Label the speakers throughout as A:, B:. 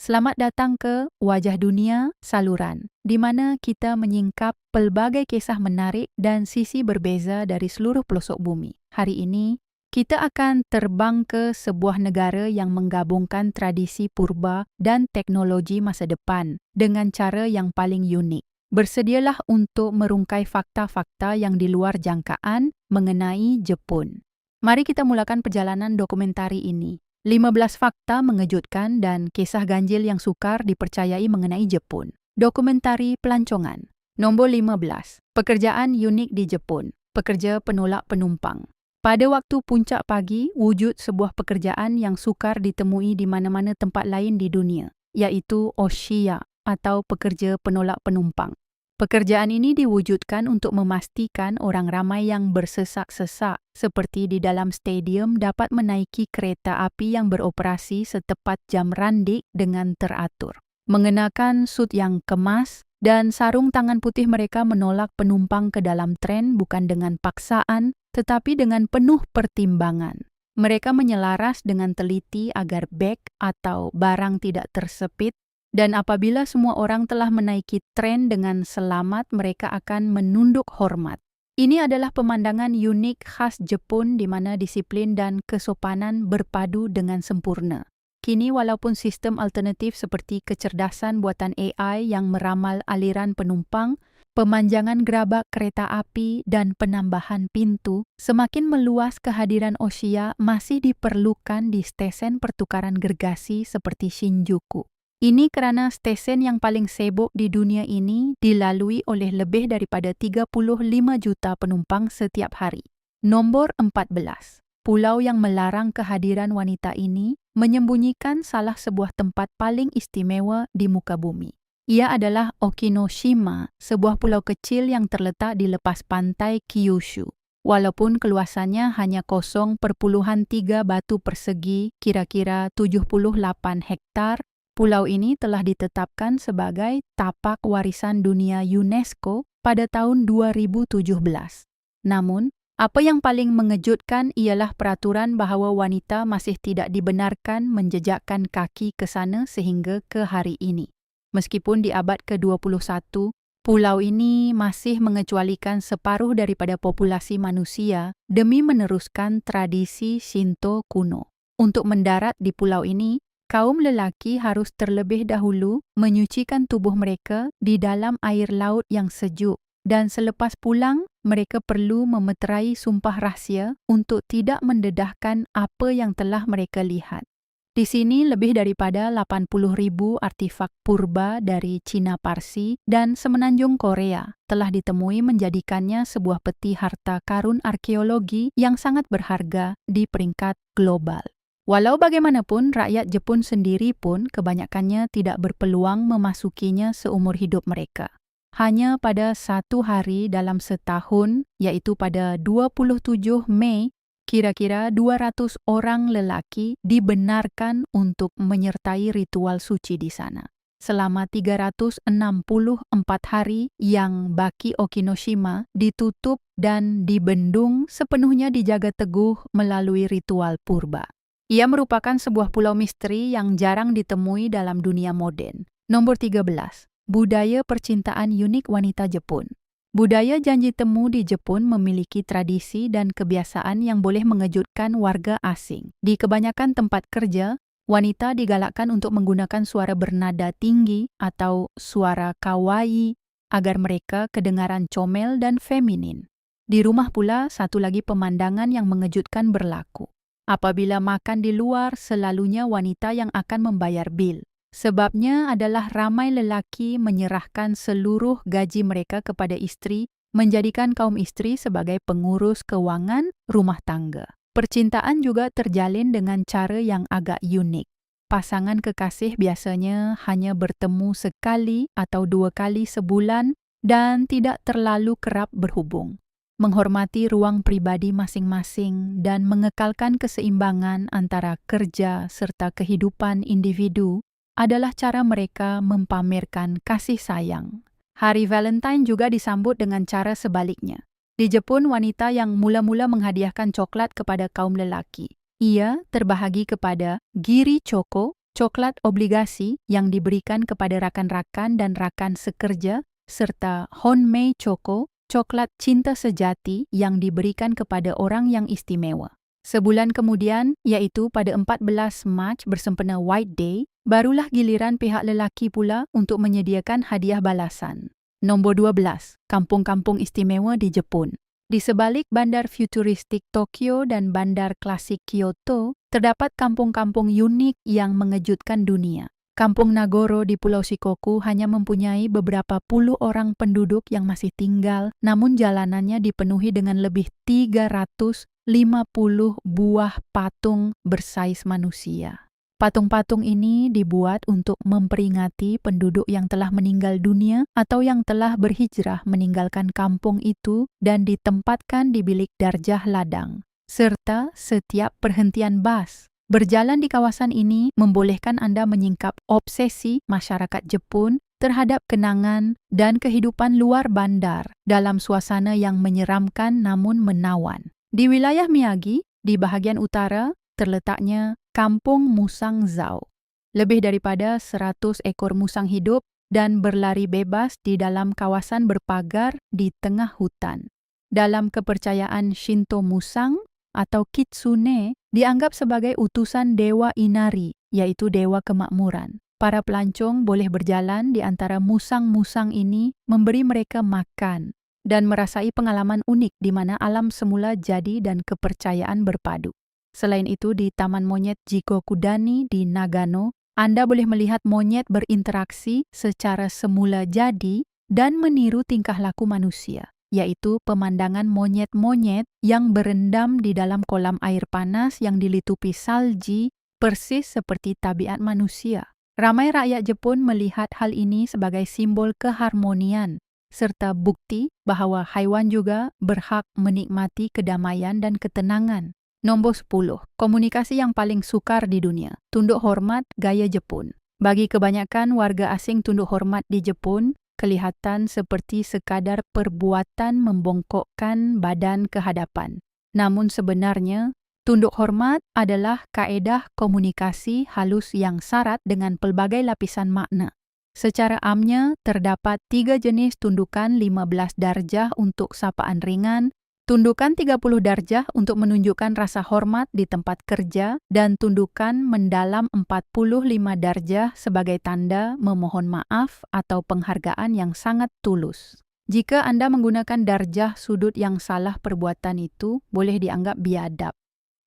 A: Selamat datang ke Wajah Dunia Saluran, di mana kita menyingkap pelbagai kisah menarik dan sisi berbeza dari seluruh pelosok bumi. Hari ini, kita akan terbang ke sebuah negara yang menggabungkan tradisi purba dan teknologi masa depan dengan cara yang paling unik. Bersedialah untuk merungkai fakta-fakta yang di luar jangkaan mengenai Jepun. Mari kita mulakan perjalanan dokumentari ini. 15 fakta mengejutkan dan kisah ganjil yang sukar dipercayai mengenai Jepun. Dokumentari pelancongan. Nombor 15. Pekerjaan unik di Jepun. Pekerja penolak penumpang. Pada waktu puncak pagi, wujud sebuah pekerjaan yang sukar ditemui di mana-mana tempat lain di dunia, iaitu Oshiya atau pekerja penolak penumpang. Pekerjaan ini diwujudkan untuk memastikan orang ramai yang bersesak-sesak seperti di dalam stadium dapat menaiki kereta api yang beroperasi setepat jam randik dengan teratur. Mengenakan sut yang kemas dan sarung tangan putih, mereka menolak penumpang ke dalam tren bukan dengan paksaan tetapi dengan penuh pertimbangan. Mereka menyelaras dengan teliti agar beg atau barang tidak tersepit. Dan apabila semua orang telah menaiki tren dengan selamat, mereka akan menunduk hormat. Ini adalah pemandangan unik khas Jepun di mana disiplin dan kesopanan berpadu dengan sempurna. Kini walaupun sistem alternatif seperti kecerdasan buatan AI yang meramal aliran penumpang, pemanjangan gerabak kereta api dan penambahan pintu, semakin meluas kehadiran Oshiya masih diperlukan di stesen pertukaran gergasi seperti Shinjuku. Ini kerana stesen yang paling sibuk di dunia ini dilalui oleh lebih daripada 35 juta penumpang setiap hari. Nombor 14. Pulau yang melarang kehadiran wanita ini menyembunyikan salah sebuah tempat paling istimewa di muka bumi. Ia adalah Okinoshima, sebuah pulau kecil yang terletak di lepas pantai Kyushu. Walaupun keluasannya hanya 0,3 batu persegi, kira-kira 78 hektar, pulau ini telah ditetapkan sebagai Tapak Warisan Dunia UNESCO pada tahun 2017. Namun, apa yang paling mengejutkan ialah peraturan bahawa wanita masih tidak dibenarkan menjejakkan kaki ke sana sehingga ke hari ini. Meskipun di abad ke-21, pulau ini masih mengecualikan separuh daripada populasi manusia demi meneruskan tradisi Shinto kuno. Untuk mendarat di pulau ini, kaum lelaki harus terlebih dahulu menyucikan tubuh mereka di dalam air laut yang sejuk dan selepas pulang, mereka perlu memeterai sumpah rahsia untuk tidak mendedahkan apa yang telah mereka lihat. Di sini lebih daripada 80,000 artifak purba dari Cina Parsi dan Semenanjung Korea telah ditemui menjadikannya sebuah peti harta karun arkeologi yang sangat berharga di peringkat global. Walau bagaimanapun, rakyat Jepun sendiri pun kebanyakannya tidak berpeluang memasukinya seumur hidup mereka. Hanya pada satu hari dalam setahun, iaitu pada 27 Mei, kira-kira 200 orang lelaki dibenarkan untuk menyertai ritual suci di sana. Selama 364 hari yang baki Okinoshima ditutup dan dibendung sepenuhnya dijaga teguh melalui ritual purba. Ia merupakan sebuah pulau misteri yang jarang ditemui dalam dunia moden. Nombor 13. Budaya percintaan unik wanita Jepun. Budaya janji temu di Jepun memiliki tradisi dan kebiasaan yang boleh mengejutkan warga asing. Di kebanyakan tempat kerja, wanita digalakkan untuk menggunakan suara bernada tinggi atau suara kawaii agar mereka kedengaran comel dan feminin. Di rumah pula, satu lagi pemandangan yang mengejutkan berlaku. Apabila makan di luar, selalunya wanita yang akan membayar bil. Sebabnya adalah ramai lelaki menyerahkan seluruh gaji mereka kepada istri, menjadikan kaum istri sebagai pengurus kewangan rumah tangga. Percintaan juga terjalin dengan cara yang agak unik. Pasangan kekasih biasanya hanya bertemu sekali atau 2 kali sebulan dan tidak terlalu kerap berhubung. Menghormati ruang pribadi masing-masing dan mengekalkan keseimbangan antara kerja serta kehidupan individu adalah cara mereka mempamerkan kasih sayang. Hari Valentine juga disambut dengan cara sebaliknya. Di Jepun, wanita yang mula-mula menghadiahkan coklat kepada kaum lelaki. Ia terbahagi kepada Giri Choko, coklat obligasi yang diberikan kepada rakan-rakan dan rakan sekerja, serta Honmei Choco, coklat cinta sejati yang diberikan kepada orang yang istimewa. Sebulan kemudian, iaitu pada 14 Mac bersempena White Day, barulah giliran pihak lelaki pula untuk menyediakan hadiah balasan. Nombor 12, kampung-kampung istimewa di Jepun. Di sebalik bandar futuristik Tokyo dan bandar klasik Kyoto, terdapat kampung-kampung unik yang mengejutkan dunia. Kampung Nagoro di Pulau Shikoku hanya mempunyai beberapa puluh orang penduduk yang masih tinggal, namun jalanannya dipenuhi dengan lebih 350 buah patung bersaiz manusia. Patung-patung ini dibuat untuk memperingati penduduk yang telah meninggal dunia atau yang telah berhijrah meninggalkan kampung itu dan ditempatkan di bilik darjah ladang, serta setiap perhentian bas. Berjalan di kawasan ini membolehkan Anda menyingkap obsesi masyarakat Jepun terhadap kenangan dan kehidupan luar bandar dalam suasana yang menyeramkan namun menawan. Di wilayah Miyagi, di bahagian utara, terletaknya Kampung Musang Zao. Lebih daripada 100 ekor musang hidup dan berlari bebas di dalam kawasan berpagar di tengah hutan. Dalam kepercayaan Shinto, musang atau kitsune dianggap sebagai utusan Dewa Inari, yaitu Dewa Kemakmuran. Para pelancong boleh berjalan di antara musang-musang ini, memberi mereka makan, dan merasai pengalaman unik di mana alam semula jadi dan kepercayaan berpadu. Selain itu, di Taman Monyet Jikokudani di Nagano, Anda boleh melihat monyet berinteraksi secara semula jadi dan meniru tingkah laku manusia, yaitu pemandangan monyet-monyet yang berendam di dalam kolam air panas yang dilitupi salji, persis seperti tabiat manusia. Ramai rakyat Jepun melihat hal ini sebagai simbol keharmonian, serta bukti bahawa haiwan juga berhak menikmati kedamaian dan ketenangan. Nombor 10. Komunikasi yang paling sukar di dunia. Tunduk hormat gaya Jepun. Bagi kebanyakan warga asing, tunduk hormat di Jepun kelihatan seperti sekadar perbuatan membongkokkan badan ke hadapan. Namun sebenarnya, tunduk hormat adalah kaedah komunikasi halus yang syarat dengan pelbagai lapisan makna. Secara amnya, terdapat 3 jenis tundukan 15 darjah untuk sapaan ringan, tundukan 30 darjah untuk menunjukkan rasa hormat di tempat kerja, dan tundukan mendalam 45 darjah sebagai tanda memohon maaf atau penghargaan yang sangat tulus. Jika Anda menggunakan darjah sudut yang salah, perbuatan itu boleh dianggap biadab.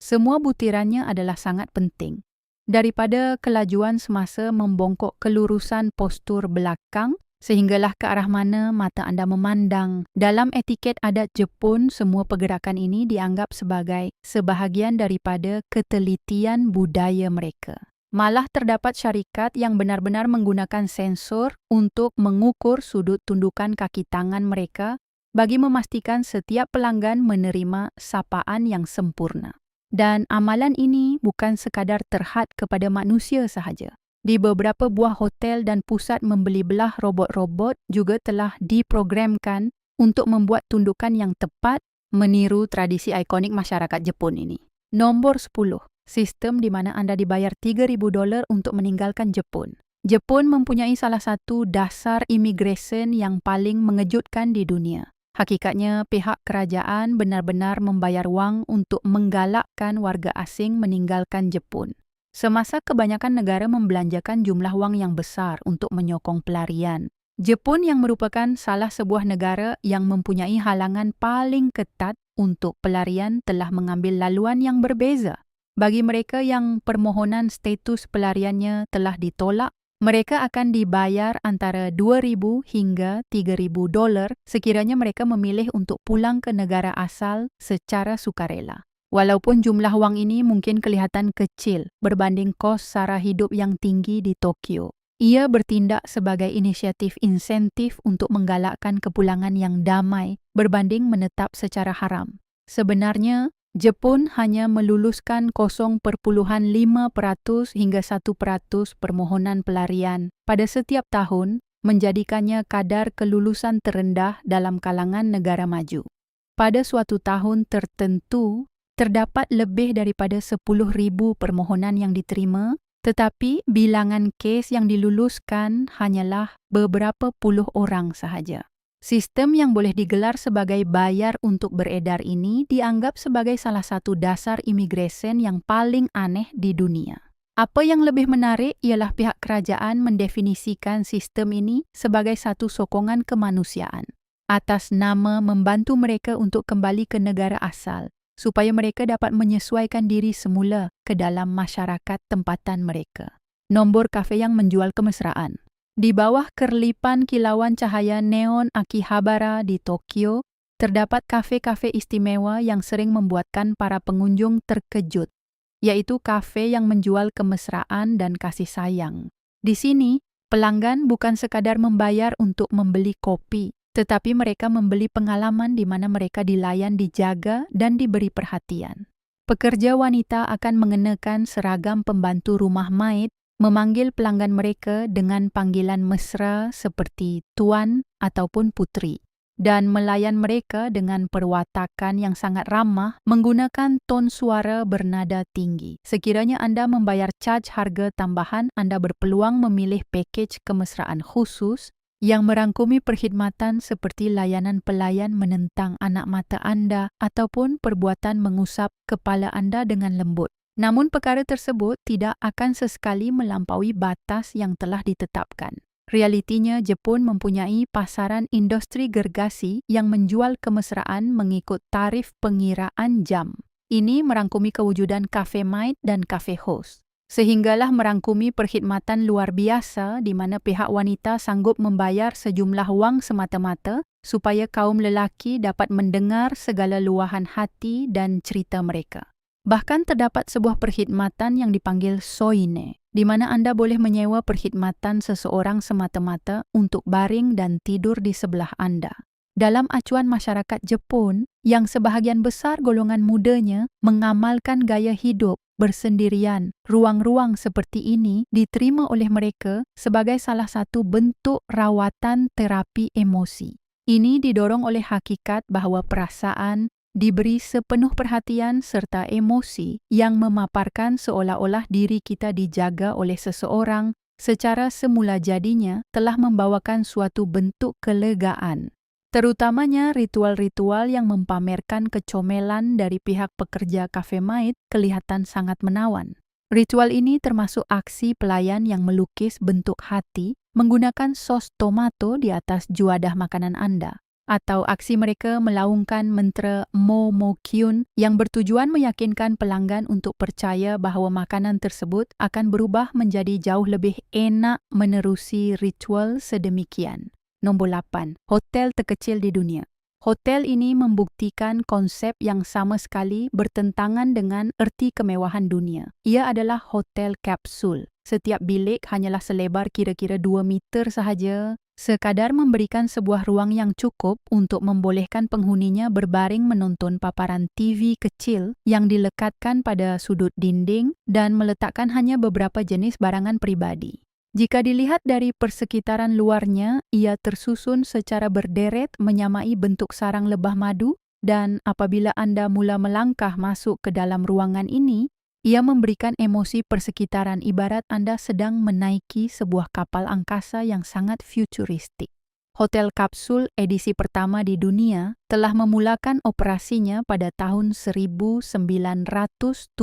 A: Semua butirannya adalah sangat penting. Daripada kelajuan semasa membongkok kelurusan postur belakang, sehinggalah ke arah mana mata Anda memandang. Dalam etiket adat Jepun, semua pergerakan ini dianggap sebagai sebahagian daripada ketelitian budaya mereka. Malah terdapat syarikat yang benar-benar menggunakan sensor untuk mengukur sudut tundukan kaki tangan mereka bagi memastikan setiap pelanggan menerima sapaan yang sempurna. Dan amalan ini bukan sekadar terhad kepada manusia sahaja. Di beberapa buah hotel dan pusat membeli belah robot-robot juga telah diprogramkan untuk membuat tundukan yang tepat meniru tradisi ikonik masyarakat Jepun ini. Nombor 10. Sistem di mana Anda dibayar $3,000 untuk meninggalkan Jepun. Jepun mempunyai salah satu dasar imigresen yang paling mengejutkan di dunia. Hakikatnya, pihak kerajaan benar-benar membayar wang untuk menggalakkan warga asing meninggalkan Jepun. Semasa kebanyakan negara membelanjakan jumlah wang yang besar untuk menyokong pelarian, Jepun yang merupakan salah sebuah negara yang mempunyai halangan paling ketat untuk pelarian telah mengambil laluan yang berbeza. Bagi mereka yang permohonan status pelariannya telah ditolak, mereka akan dibayar antara $2,000 hingga $3,000 sekiranya mereka memilih untuk pulang ke negara asal secara sukarela. Walaupun jumlah wang ini mungkin kelihatan kecil berbanding kos sara hidup yang tinggi di Tokyo, ia bertindak sebagai inisiatif insentif untuk menggalakkan kepulangan yang damai berbanding menetap secara haram. Sebenarnya, Jepun hanya meluluskan 0,5% hingga 1% permohonan pelarian pada setiap tahun, menjadikannya kadar kelulusan terendah dalam kalangan negara maju. Pada suatu tahun tertentu, terdapat lebih daripada 10,000 permohonan yang diterima Tetapi bilangan kes yang diluluskan hanyalah beberapa puluh orang sahaja. Sistem yang boleh digelar sebagai bayar untuk beredar ini dianggap sebagai salah satu dasar imigresen yang paling aneh di dunia. Apa yang lebih menarik ialah pihak kerajaan mendefinisikan sistem ini sebagai satu sokongan kemanusiaan atas nama membantu mereka untuk kembali ke negara asal, supaya mereka dapat menyesuaikan diri semula ke dalam masyarakat tempatan mereka. Nombor kafe yang menjual kemesraan. Di bawah kerlipan kilauan cahaya neon Akihabara di Tokyo, terdapat kafe-kafe istimewa yang sering membuatkan para pengunjung terkejut, yaitu kafe yang menjual kemesraan dan kasih sayang. Di sini, pelanggan bukan sekadar membayar untuk membeli kopi, tetapi mereka membeli pengalaman di mana mereka dilayan, dijaga, dan diberi perhatian. Pekerja wanita akan mengenakan seragam pembantu rumah maid, memanggil pelanggan mereka dengan panggilan mesra seperti tuan ataupun putri, dan melayan mereka dengan perwatakan yang sangat ramah menggunakan ton suara bernada tinggi. Sekiranya Anda membayar caj harga tambahan, Anda berpeluang memilih pakej kemesraan khusus yang merangkumi perkhidmatan seperti layanan pelayan menentang anak mata Anda ataupun perbuatan mengusap kepala Anda dengan lembut. Namun perkara tersebut tidak akan sesekali melampaui batas yang telah ditetapkan. Realitinya, Jepun mempunyai pasaran industri gergasi yang menjual kemesraan mengikut tarif pengiraan jam. Ini merangkumi kewujudan cafe maid dan cafe host. Sehinggalah merangkumi perkhidmatan luar biasa di mana pihak wanita sanggup membayar sejumlah wang semata-mata supaya kaum lelaki dapat mendengar segala luahan hati dan cerita mereka. Bahkan terdapat sebuah perkhidmatan yang dipanggil soine, di mana Anda boleh menyewa perkhidmatan seseorang semata-mata untuk baring dan tidur di sebelah Anda. Dalam acuan masyarakat Jepun, yang sebahagian besar golongan mudanya mengamalkan gaya hidup bersendirian, ruang-ruang seperti ini diterima oleh mereka sebagai salah satu bentuk rawatan terapi emosi. Ini didorong oleh hakikat bahawa perasaan diberi sepenuh perhatian serta emosi yang memaparkan seolah-olah diri kita dijaga oleh seseorang secara semula jadinya telah membawakan suatu bentuk kelegaan. Terutamanya ritual-ritual yang mempamerkan kecomelan dari pihak pekerja kafe maid kelihatan sangat menawan. Ritual ini termasuk aksi pelayan yang melukis bentuk hati menggunakan sos tomato di atas juadah makanan Anda, atau aksi mereka melaungkan mantra Mo Mo Kyun yang bertujuan meyakinkan pelanggan untuk percaya bahawa makanan tersebut akan berubah menjadi jauh lebih enak menerusi ritual sedemikian. Nombor 8. Hotel terkecil di dunia. Hotel ini membuktikan konsep yang sama sekali bertentangan dengan erti kemewahan dunia. Ia adalah hotel kapsul. Setiap bilik hanyalah selebar kira-kira 2 meter sahaja, sekadar memberikan sebuah ruang yang cukup untuk membolehkan penghuninya berbaring menonton paparan TV kecil yang dilekatkan pada sudut dinding dan meletakkan hanya beberapa jenis barangan pribadi. Jika dilihat dari persekitaran luarnya, ia tersusun secara berderet menyamai bentuk sarang lebah madu, dan apabila Anda mula melangkah masuk ke dalam ruangan ini, ia memberikan emosi persekitaran ibarat Anda sedang menaiki sebuah kapal angkasa yang sangat futuristik. Hotel kapsul edisi pertama di dunia telah memulakan operasinya pada tahun 1979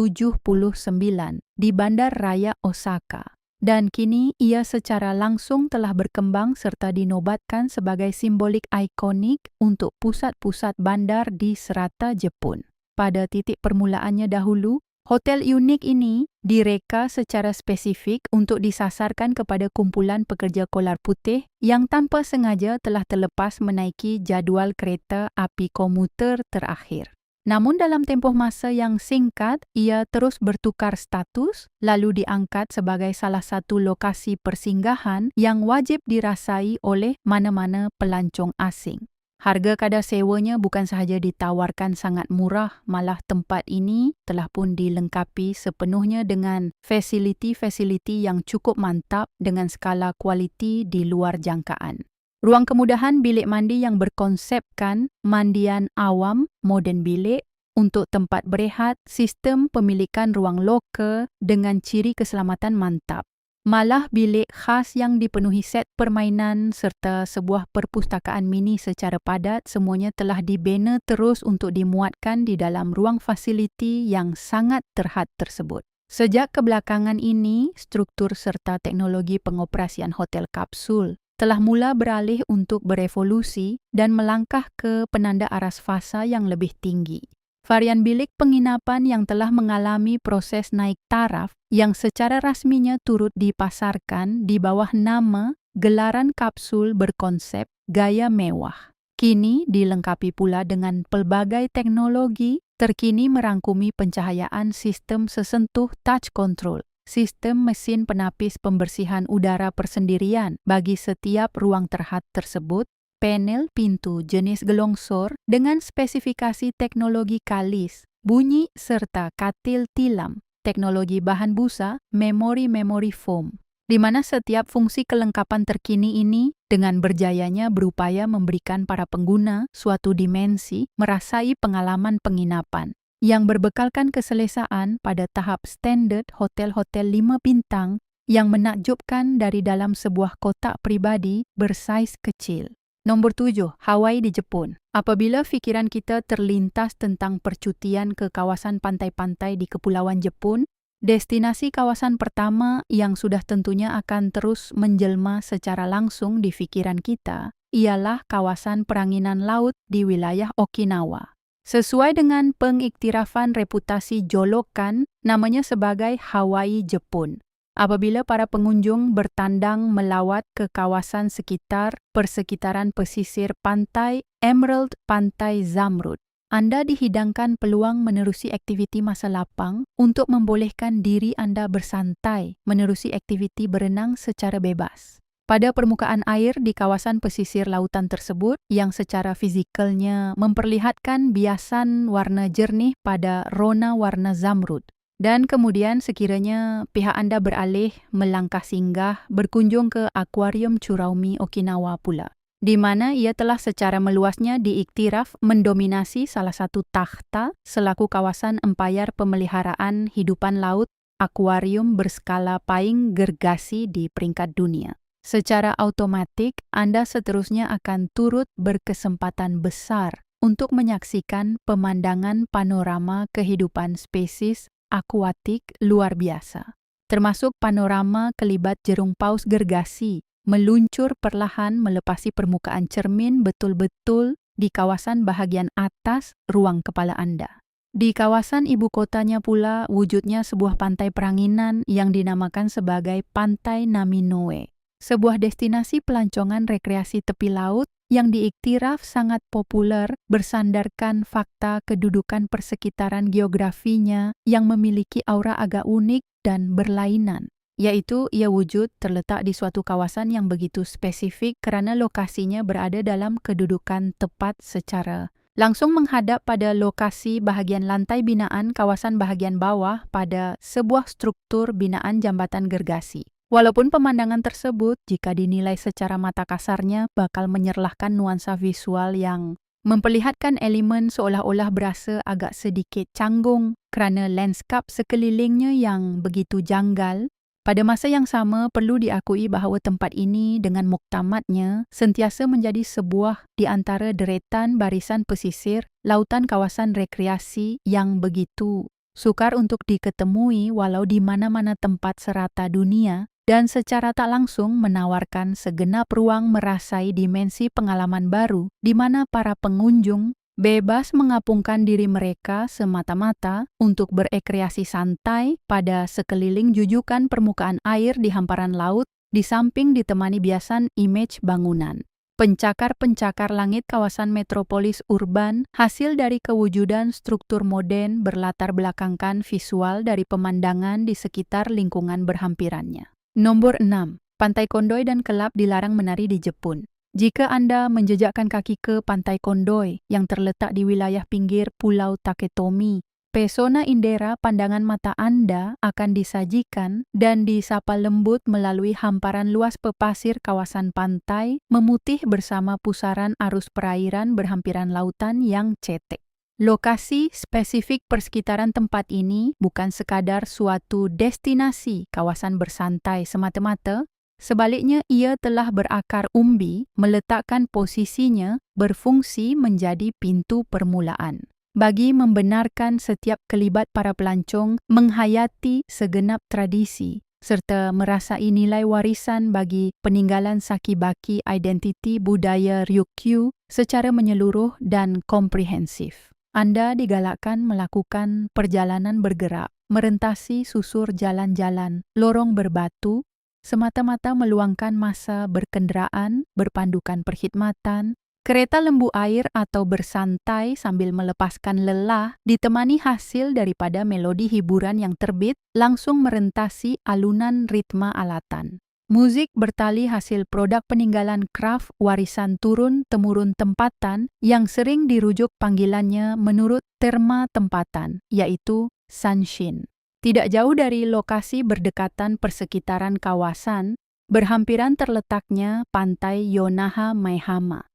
A: di Bandar Raya Osaka. Dan kini ia secara langsung telah berkembang serta dinobatkan sebagai simbolik ikonik untuk pusat-pusat bandar di serata Jepun. Pada titik permulaannya dahulu, hotel unik ini direka secara spesifik untuk disasarkan kepada kumpulan pekerja kolar putih yang tanpa sengaja telah terlepas menaiki jadual kereta api komuter terakhir. Namun dalam tempoh masa yang singkat, ia terus bertukar status lalu diangkat sebagai salah satu lokasi persinggahan yang wajib dirasai oleh mana-mana pelancong asing. Harga kadar sewanya bukan sahaja ditawarkan sangat murah, malah tempat ini telah pun dilengkapi sepenuhnya dengan fasiliti-fasiliti yang cukup mantap dengan skala kualiti di luar jangkaan. Ruang kemudahan bilik mandi yang berkonsepkan mandian awam, moden bilik, untuk tempat berehat, sistem pemilikan ruang loka dengan ciri keselamatan mantap. Malah bilik khas yang dipenuhi set permainan serta sebuah perpustakaan mini secara padat semuanya telah dibina terus untuk dimuatkan di dalam ruang fasiliti yang sangat terhad tersebut. Sejak kebelakangan ini, struktur serta teknologi pengoperasian hotel kapsul telah mula beralih untuk berevolusi dan melangkah ke penanda aras fasa yang lebih tinggi. Varian bilik penginapan yang telah mengalami proses naik taraf yang secara rasminya turut dipasarkan di bawah nama gelaran kapsul berkonsep gaya mewah. Kini dilengkapi pula dengan pelbagai teknologi terkini merangkumi pencahayaan sistem sesentuh touch control, sistem mesin penapis pembersihan udara persendirian bagi setiap ruang terhad tersebut, panel pintu jenis gelongsor dengan spesifikasi teknologi kalis, bunyi serta katil tilam, teknologi bahan busa, memori foam, di mana setiap fungsi kelengkapan terkini ini dengan berjayanya berupaya memberikan para pengguna suatu dimensi merasai pengalaman penginapan yang berbekalkan keselesaan pada tahap standard hotel-hotel 5 bintang yang menakjubkan dari dalam sebuah kotak pribadi bersaiz kecil. Nombor 7. Hawaii di Jepun. Apabila fikiran kita terlintas tentang percutian ke kawasan pantai-pantai di Kepulauan Jepun, destinasi kawasan pertama yang sudah tentunya akan terus menjelma secara langsung di fikiran kita ialah kawasan peranginan laut di wilayah Okinawa. Sesuai dengan pengiktirafan reputasi jolokan, namanya sebagai Hawaii Jepun. Apabila para pengunjung bertandang melawat ke kawasan sekitar persekitaran pesisir pantai Emerald Pantai Zamrud, Anda dihidangkan peluang menerusi aktiviti masa lapang untuk membolehkan diri Anda bersantai menerusi aktiviti berenang secara bebas. Pada permukaan air di kawasan pesisir lautan tersebut yang secara fizikalnya memperlihatkan biasan warna jernih pada rona warna zamrud. Dan kemudian sekiranya pihak Anda beralih melangkah singgah berkunjung ke Akuarium Churaumi Okinawa pula, di mana ia telah secara meluasnya diiktiraf mendominasi salah satu takhta selaku kawasan empayar pemeliharaan hidupan laut akuarium berskala paling gergasi di peringkat dunia. Secara automatik, Anda seterusnya akan turut berkesempatan besar untuk menyaksikan pemandangan panorama kehidupan spesies akuatik luar biasa, termasuk panorama kelibat jerung paus gergasi meluncur perlahan melepasi permukaan cermin betul-betul di kawasan bahagian atas ruang kepala Anda. Di kawasan ibu kotanya pula wujudnya sebuah pantai peranginan yang dinamakan sebagai Pantai Naminoe, sebuah destinasi pelancongan rekreasi tepi laut yang diiktiraf sangat populer bersandarkan fakta kedudukan persekitaran geografinya yang memiliki aura agak unik dan berlainan, yaitu ia wujud terletak di suatu kawasan yang begitu spesifik karena lokasinya berada dalam kedudukan tepat secara langsung menghadap pada lokasi bahagian lantai binaan kawasan bahagian bawah pada sebuah struktur binaan jambatan gergasi. Walaupun pemandangan tersebut, jika dinilai secara mata kasarnya, bakal menyerlahkan nuansa visual yang memperlihatkan elemen seolah-olah berasa agak sedikit canggung kerana lanskap sekelilingnya yang begitu janggal, pada masa yang sama perlu diakui bahawa tempat ini dengan muktamadnya sentiasa menjadi sebuah di antara deretan barisan pesisir lautan kawasan rekreasi yang begitu sukar untuk diketemui walau di mana-mana tempat serata dunia, dan secara tak langsung menawarkan segenap ruang merasai dimensi pengalaman baru di mana para pengunjung bebas mengapungkan diri mereka semata-mata untuk berekreasi santai pada sekeliling jujukan permukaan air di hamparan laut di samping ditemani biasan imej bangunan. Pencakar-pencakar langit kawasan metropolis urban hasil dari kewujudan struktur moden berlatar belakangkan visual dari pemandangan di sekitar lingkungan berhampirannya. Nombor 6. Pantai Kondoi dan kelab dilarang menari di Jepun. Jika Anda menjejakkan kaki ke Pantai Kondoi yang terletak di wilayah pinggir Pulau Taketomi, pesona indera pandangan mata Anda akan disajikan dan disapa lembut melalui hamparan luas pepasir kawasan pantai memutih bersama pusaran arus perairan berhampiran lautan yang cetek. Lokasi spesifik persekitaran tempat ini bukan sekadar suatu destinasi kawasan bersantai semata-mata, sebaliknya ia telah berakar umbi, meletakkan posisinya berfungsi menjadi pintu permulaan bagi membenarkan setiap kelibat para pelancong menghayati segenap tradisi serta merasai nilai warisan bagi peninggalan Sakibaki identiti budaya Ryukyu secara menyeluruh dan komprehensif. Anda digalakkan melakukan perjalanan bergerak, merentasi susur jalan-jalan, lorong berbatu, semata-mata meluangkan masa berkenderaan, berpandukan perkhidmatan, kereta lembu air atau bersantai sambil melepaskan lelah ditemani hasil daripada melodi hiburan yang terbit langsung merentasi alunan ritma alatan. Musik bertali hasil produk peninggalan craft warisan turun-temurun tempatan yang sering dirujuk panggilannya menurut terma tempatan, yaitu Sanshin. Tidak jauh dari lokasi berdekatan persekitaran kawasan, berhampiran terletaknya pantai Yonaha Maehama,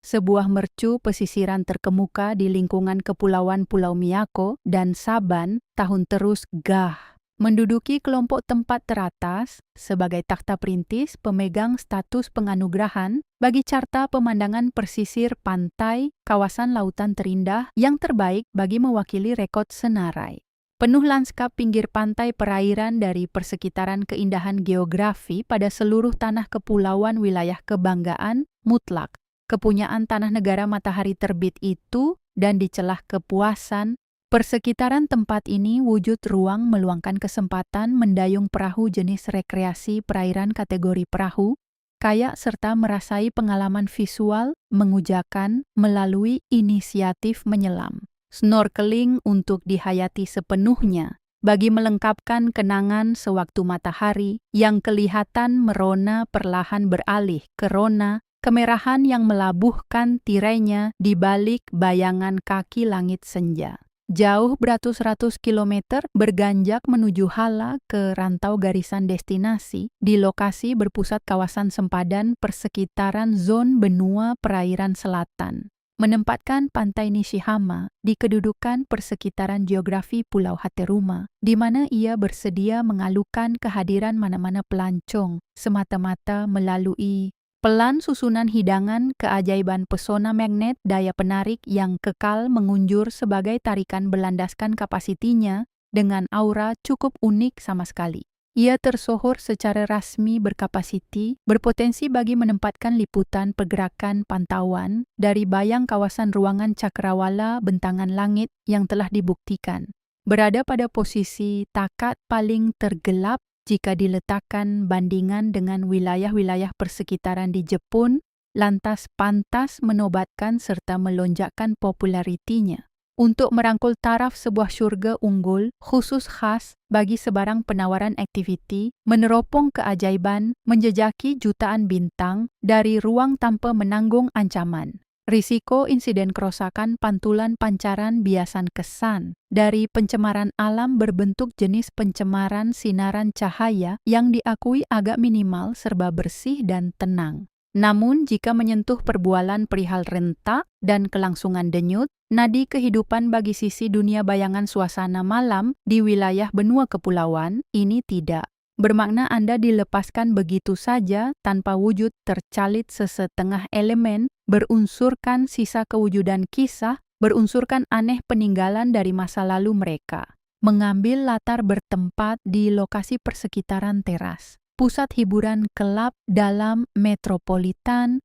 A: sebuah mercu pesisiran terkemuka di lingkungan kepulauan Pulau Miyako dan Saban tahun terus gah. Menduduki kelompok tempat teratas sebagai takhta perintis pemegang status penganugerahan bagi carta pemandangan persisir pantai kawasan lautan terindah yang terbaik bagi mewakili rekod Senarai. Penuh lanskap pinggir pantai perairan dari persekitaran keindahan geografi pada seluruh tanah kepulauan wilayah kebanggaan mutlak, kepunyaan tanah negara matahari terbit itu dan di celah kepuasan, persekitaran tempat ini wujud ruang meluangkan kesempatan mendayung perahu jenis rekreasi perairan kategori perahu, kayak serta merasai pengalaman visual mengujakan melalui inisiatif menyelam, snorkeling untuk dihayati sepenuhnya, bagi melengkapkan kenangan sewaktu matahari yang kelihatan merona perlahan beralih ke rona, kemerahan yang melabuhkan tirainya di balik bayangan kaki langit senja. Jauh beratus-ratus kilometer berganjak menuju hala ke rantau garisan destinasi di lokasi berpusat kawasan sempadan persekitaran zon benua perairan selatan, menempatkan pantai Nishihama di kedudukan persekitaran geografi Pulau Hateruma, di mana ia bersedia mengalukan kehadiran mana-mana pelancong semata-mata melalui pelan susunan hidangan keajaiban pesona magnet daya penarik yang kekal mengunjur sebagai tarikan berlandaskan kapasitinya dengan aura cukup unik sama sekali. Ia tersohor secara rasmi berkapasiti, berpotensi bagi menempatkan liputan pergerakan pantauan dari bayang kawasan ruangan cakrawala bentangan langit yang telah dibuktikan. Berada pada posisi takat paling tergelap jika diletakkan bandingan dengan wilayah-wilayah persekitaran di Jepun, lantas pantas menobatkan serta melonjakkan popularitinya untuk merangkul taraf sebuah syurga unggul khusus khas bagi sebarang penawaran aktiviti, meneropong keajaiban, menjejaki jutaan bintang dari ruang tanpa menanggung ancaman. Risiko insiden kerosakan pantulan pancaran biasan kesan dari pencemaran alam berbentuk jenis pencemaran sinaran cahaya yang diakui agak minimal serba bersih dan tenang. Namun jika menyentuh perbualan perihal rentak dan kelangsungan denyut, nadi kehidupan bagi sisi dunia bayangan suasana malam di wilayah benua kepulauan, ini tidak. Bermakna Anda dilepaskan begitu saja tanpa wujud tercalit sesetengah elemen, berunsurkan sisa kewujudan kisah, berunsurkan aneh peninggalan dari masa lalu mereka. Mengambil latar bertempat di lokasi persekitaran teras, pusat hiburan kelab dalam metropolitan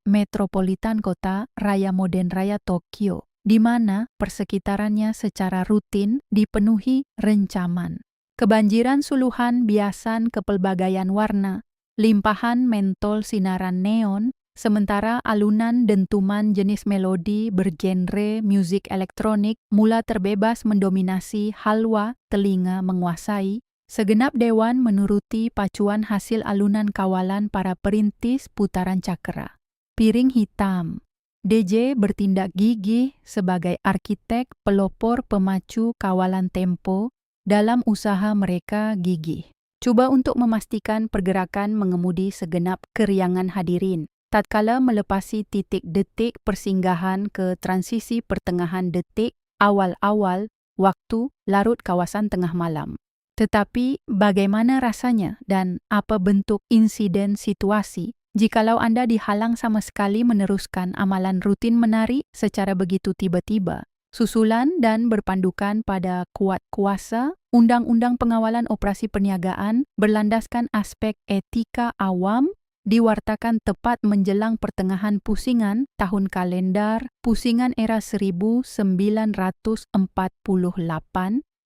A: kota raya modern raya Tokyo, di mana persekitarannya secara rutin dipenuhi rencaman. Kebanjiran suluhan biasan kepelbagaian warna, limpahan mentol sinaran neon, sementara alunan dentuman jenis melodi bergenre musik elektronik mula terbebas mendominasi halwa telinga menguasai, segenap dewan menuruti pacuan hasil alunan kawalan para perintis putaran cakra. Piring hitam, DJ bertindak gigih sebagai arsitek pelopor pemacu kawalan tempo, dalam usaha mereka gigih. Coba untuk memastikan pergerakan mengemudi segenap keriangan hadirin, tatkala melepasi titik detik persinggahan ke transisi pertengahan detik awal-awal waktu larut kawasan tengah malam. Tetapi bagaimana rasanya dan apa bentuk insiden situasi jikalau Anda dihalang sama sekali meneruskan amalan rutin menari secara begitu tiba-tiba, susulan dan berpandukan pada kuat kuasa, Undang-Undang Pengawalan Operasi Perniagaan berlandaskan aspek etika awam, diwartakan tepat menjelang pertengahan pusingan tahun kalendar pusingan era 1948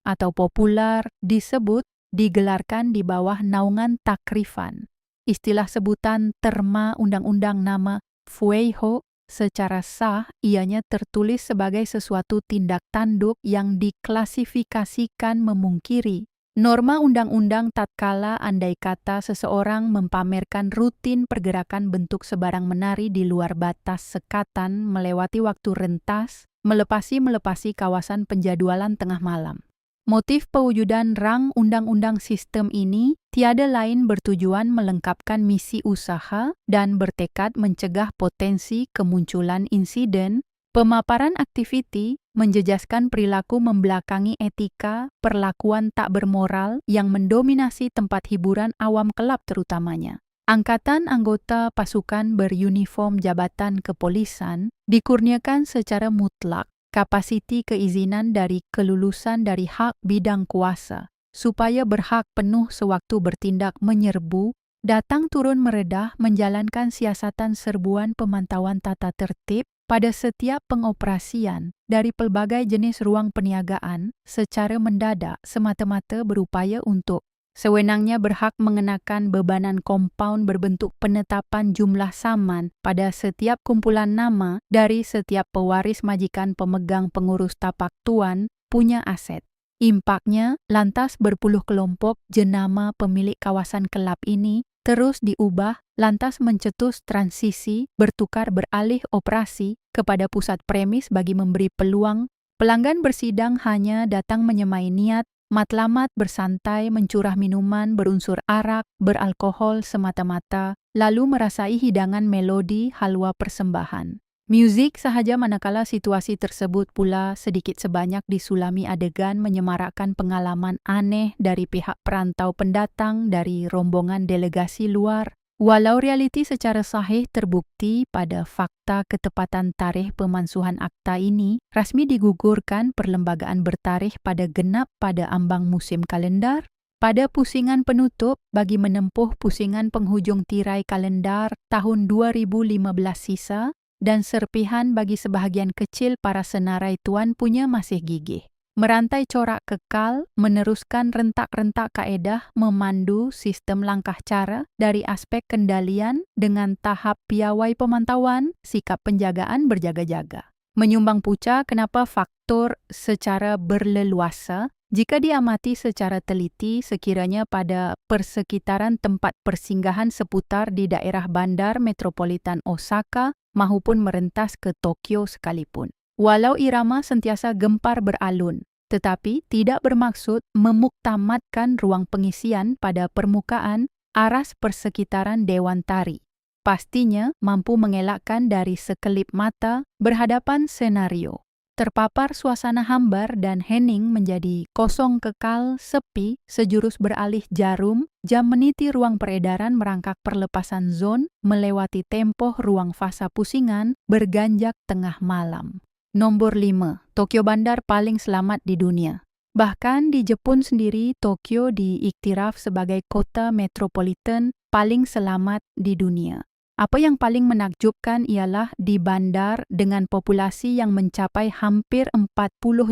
A: atau popular disebut digelarkan di bawah naungan takrifan. Istilah sebutan terma undang-undang nama fueho secara sah ianya tertulis sebagai sesuatu tindak tanduk yang diklasifikasikan memungkiri norma undang-undang tatkala andai kata seseorang mempamerkan rutin pergerakan bentuk sebarang menari di luar batas sekatan melewati waktu rentas, melepasi kawasan penjadwalan tengah malam. Motif pewujudan rang undang-undang sistem ini tiada lain bertujuan melengkapkan misi usaha dan bertekad mencegah potensi kemunculan insiden, pemaparan aktiviti, menjejaskan perilaku membelakangi etika, perlakuan tak bermoral yang mendominasi tempat hiburan awam kelab terutamanya. Angkatan anggota pasukan beruniform jabatan kepolisian dikurniakan secara mutlak kapasiti keizinan dari kelulusan dari hak bidang kuasa, supaya berhak penuh sewaktu bertindak menyerbu, datang turun meredah menjalankan siasatan serbuan pemantauan tata tertib pada setiap pengoperasian dari pelbagai jenis ruang perniagaan secara mendadak semata-mata berupaya untuk sewenangnya berhak mengenakan bebanan kompaun berbentuk penetapan jumlah saman pada setiap kumpulan nama dari setiap pewaris majikan pemegang pengurus tapak tuan punya aset. Impaknya lantas berpuluh kelompok jenama pemilik kawasan kelab ini terus diubah lantas mencetus transisi bertukar beralih operasi kepada pusat premis bagi memberi peluang pelanggan bersidang hanya datang menyemai niat matlamat bersantai mencurah minuman berunsur arak, beralkohol semata-mata, lalu merasai hidangan melodi halwa persembahan. Muzik sahaja manakala situasi tersebut pula sedikit sebanyak disulami adegan menyemarakkan pengalaman aneh dari pihak perantau pendatang dari rombongan delegasi luar. Walau realiti secara sahih terbukti pada fakta ketepatan tarikh pemansuhan akta ini, rasmi digugurkan perlembagaan bertarikh pada genap pada ambang musim kalendar, pada pusingan penutup bagi menempuh pusingan penghujung tirai kalendar tahun 2015 sisa, dan serpihan bagi sebahagian kecil para senarai tuan punya masih gigih. Merantai corak kekal, meneruskan rentak-rentak kaedah memandu sistem langkah cara dari aspek kendalian dengan tahap piawai pemantauan, sikap penjagaan berjaga-jaga. Menyumbang puca kenapa faktor secara berleluasa jika diamati secara teliti sekiranya pada persekitaran tempat persinggahan seputar di daerah bandar metropolitan Osaka maupun merentas ke Tokyo sekalipun. Walau irama sentiasa gempar beralun, tetapi tidak bermaksud memuktamadkan ruang pengisian pada permukaan aras persekitaran Dewan Tari. Pastinya mampu mengelakkan dari sekelip mata berhadapan senario. Terpapar suasana hambar dan hening menjadi kosong kekal, sepi, sejurus beralih jarum, jam meniti ruang peredaran merangkak perlepasan zon, melewati tempoh ruang fasa pusingan, berganjak tengah malam. Nombor 5. Tokyo bandar paling selamat di dunia. Bahkan di Jepun sendiri, Tokyo diiktiraf sebagai kota metropolitan paling selamat di dunia. Apa yang paling menakjubkan ialah di bandar dengan populasi yang mencapai hampir 40